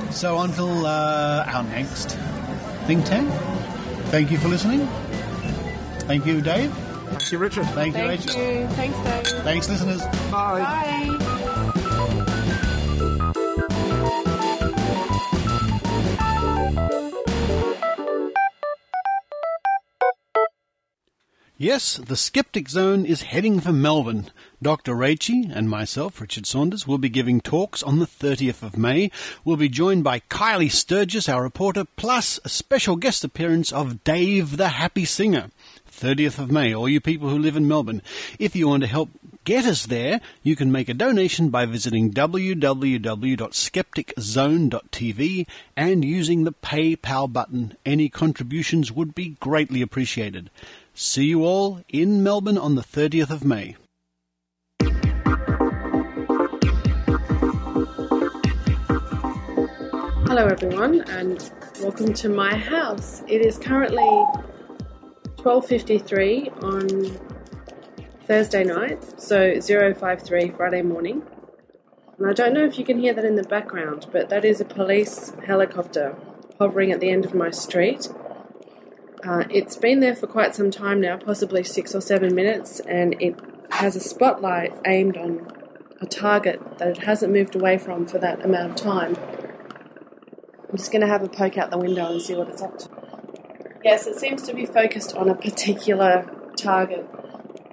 So until our next think tank, thank you for listening. Thank you, Dave. Thank you, Richard. Thank you, Rachel. Thanks, Dave. Thanks, listeners. Bye. Bye. Yes, the Skeptic Zone is heading for Melbourne. Dr. Raichi and myself, Richard Saunders, will be giving talks on the 30th of May. We'll be joined by Kylie Sturgis, our reporter, plus a special guest appearance of Dave the Happy Singer. 30th of May, all you people who live in Melbourne. If you want to help get us there, you can make a donation by visiting www.skepticzone.tv and using the PayPal button. Any contributions would be greatly appreciated. See you all in Melbourne on the 30th of May. Hello everyone and welcome to my house. It is currently 12:53 on Thursday night, so 0:53 Friday morning. And I don't know if you can hear that in the background, but that is a police helicopter hovering at the end of my street. It's been there for quite some time now, possibly 6 or 7 minutes, and it has a spotlight aimed on a target that it hasn't moved away from for that amount of time. I'm just going to have a poke out the window and see what it's up to. Yes, it seems to be focused on a particular target.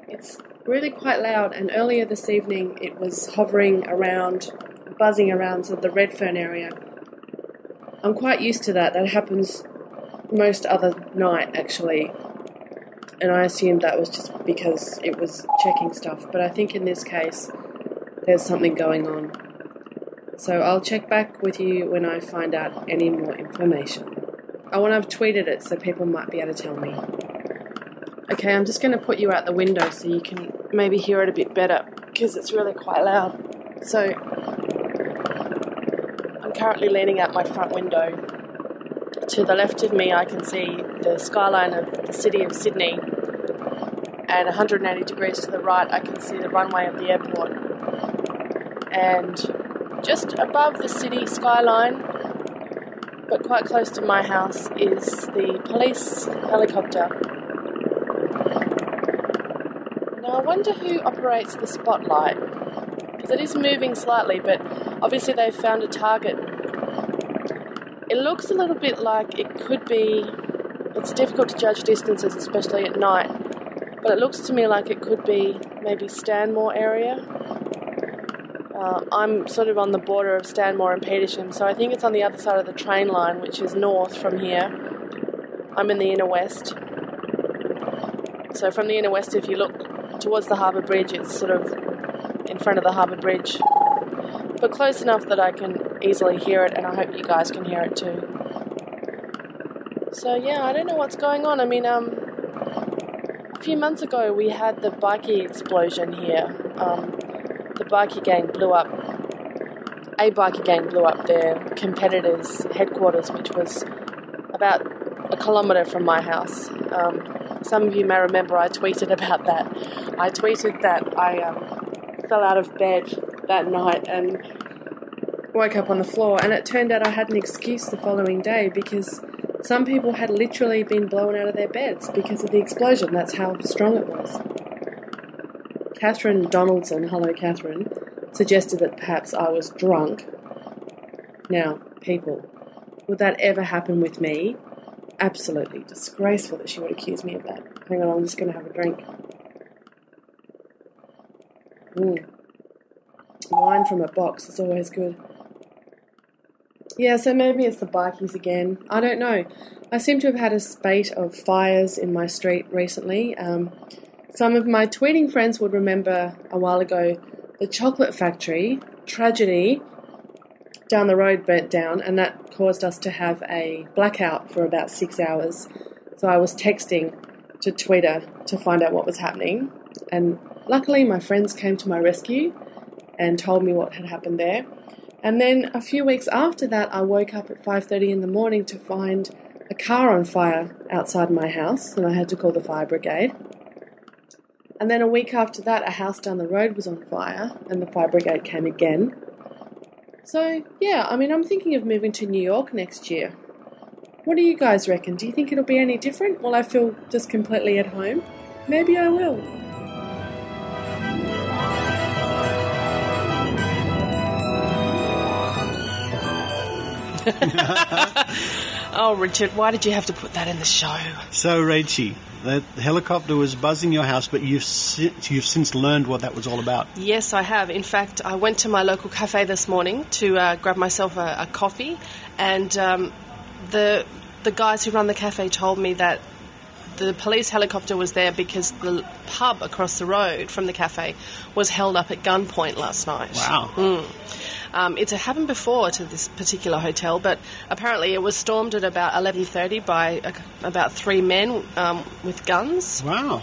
It's really quite loud, and earlier this evening it was hovering around, buzzing around sort of the Redfern area. I'm quite used to that. That happens most other night, actually, and I assumed that was just because it was checking stuff, but I think in this case there's something going on. So I'll check back with you when I find out any more information. Oh, and I've tweeted it, so people might be able to tell me. Okay, I'm just going to put you out the window so you can maybe hear it a bit better, because it's really quite loud. So I'm currently leaning out my front window. To the left of me I can see the skyline of the city of Sydney, and 180 degrees to the right I can see the runway of the airport. And just above the city skyline, but quite close to my house, is the police helicopter. Now I wonder who operates the spotlight, because it is moving slightly, but obviously they've found a target. It looks a little bit like it could be, it's difficult to judge distances, especially at night, but it looks to me like it could be maybe Stanmore area. I'm sort of on the border of Stanmore and Petersham, so I think it's on the other side of the train line, which is north from here. I'm in the inner west. So from the inner west, if you look towards the Harbour Bridge, it's sort of in front of the Harbour Bridge, but close enough that I can easily hear it, and I hope you guys can hear it too. So yeah, I don't know what's going on. I mean, a few months ago we had the bikie explosion here. The bikie gang blew up. A bikie gang blew up their competitors' headquarters, which was about a kilometre from my house. Some of you may remember I tweeted about that. I tweeted that I fell out of bed that night and woke up on the floor, and it turned out I had an excuse the following day, because some people had literally been blown out of their beds because of the explosion. That's how strong it was. Catherine Donaldson, hello Catherine, suggested that perhaps I was drunk. Now, people, would that ever happen with me? Absolutely disgraceful that she would accuse me of that. Hang on, I'm just going to have a drink. Wine from a box is always good. Yeah, so maybe it's the bikies again. I don't know. I seem to have had a spate of fires in my street recently. Some of my tweeting friends would remember a while ago the chocolate factory, tragedy, down the road burnt down, and that caused us to have a blackout for about 6 hours. So I was texting to Twitter to find out what was happening, and luckily my friends came to my rescue and told me what had happened there. And then a few weeks after that, I woke up at 5:30 in the morning to find a car on fire outside my house, and I had to call the fire brigade. And then a week after that, a house down the road was on fire, and the fire brigade came again. So, yeah, I mean, I'm thinking of moving to New York next year. What do you guys reckon? Do you think it'll be any different? Will I feel just completely at home? Maybe I will. Oh, Richard, why did you have to put that in the show? So, Rachie, the helicopter was buzzing your house, but you've since learned what that was all about. Yes, I have. In fact, I went to my local cafe this morning to grab myself a coffee, and the guys who run the cafe told me that the police helicopter was there because the pub across the road from the cafe was held up at gunpoint last night. Wow. It's happened before to this particular hotel, but apparently it was stormed at about 11:30 by about 3 men with guns. Wow.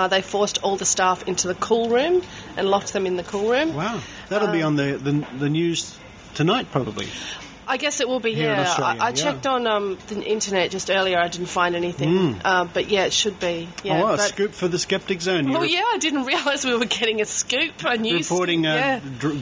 They forced all the staff into the cool room and locked them in the cool room. Wow. That'll be on the news tonight, probably. I guess it will be, Here in Australia, I checked on the internet just earlier. I didn't find anything. But, yeah, it should be. Yeah, a scoop for the Skeptic Zone. Oh, yeah, I didn't realise we were getting a scoop, a news. Reporting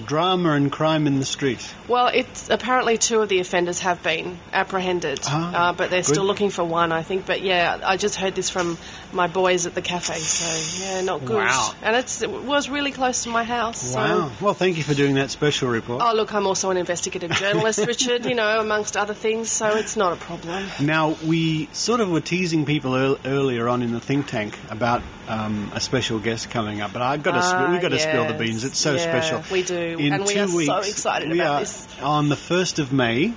drama and crime in the street. Well, it's apparently 2 of the offenders have been apprehended, but they're still looking for 1, I think. But, yeah, I just heard this from my boys at the cafe, so, yeah, not good. Wow. And it was really close to my house. Wow. So. Well, thank you for doing that special report. Oh, look, I'm also an investigative journalist, Richard, you know, amongst other things, so it's not a problem. Now, we sort of were teasing people earlier on in the think tank about a special guest coming up, but we've got to spill the beans. It's so special. We do, in and we 2 are weeks, so excited about this. On the 1st of May,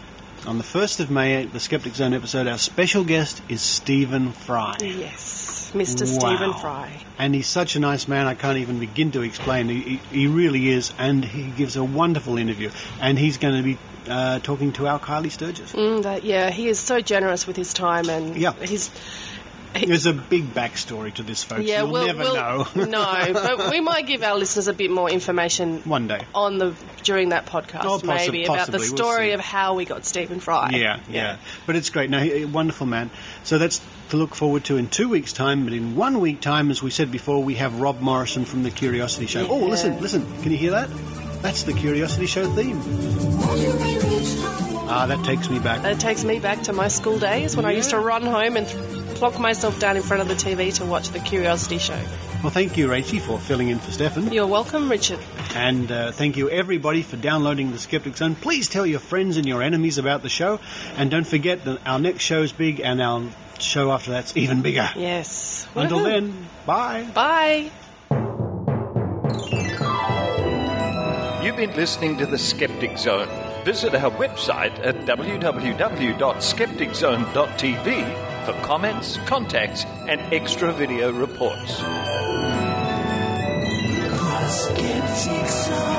the Skeptic Zone episode, our special guest is Stephen Fry. Yes, Mr. Stephen Fry. And he's such a nice man, I can't even begin to explain. He really is, and he gives a wonderful interview. And he's going to be talking to our Kylie Sturgis. He is so generous with his time, and there's a big backstory to this, folks. Yeah, You'll never know. No, but we might give our listeners a bit more information one day during that podcast, maybe about the story of how we got Stephen Fry. Yeah. But it's great. No, wonderful man. So that's to look forward to in 2 weeks' time. But in 1 week time, as we said before, we have Rob Morrison from the Curiosity Show. Yeah. Oh, listen! Can you hear that? That's the Curiosity Show theme. That takes me back. It takes me back to my school days when I used to run home and plonk myself down in front of the TV to watch the Curiosity Show. Well, thank you, Rachie, for filling in for Stefan. You're welcome, Richard. And thank you, everybody, for downloading the Skeptic Zone. Please tell your friends and your enemies about the show. And don't forget that our next show's big, and our show after that's even bigger. Yes. Until then, bye. Bye. You've been listening to the Skeptic Zone. Visit our website at www.skepticzone.tv for comments, contacts, and extra video reports. Skeptic Zone.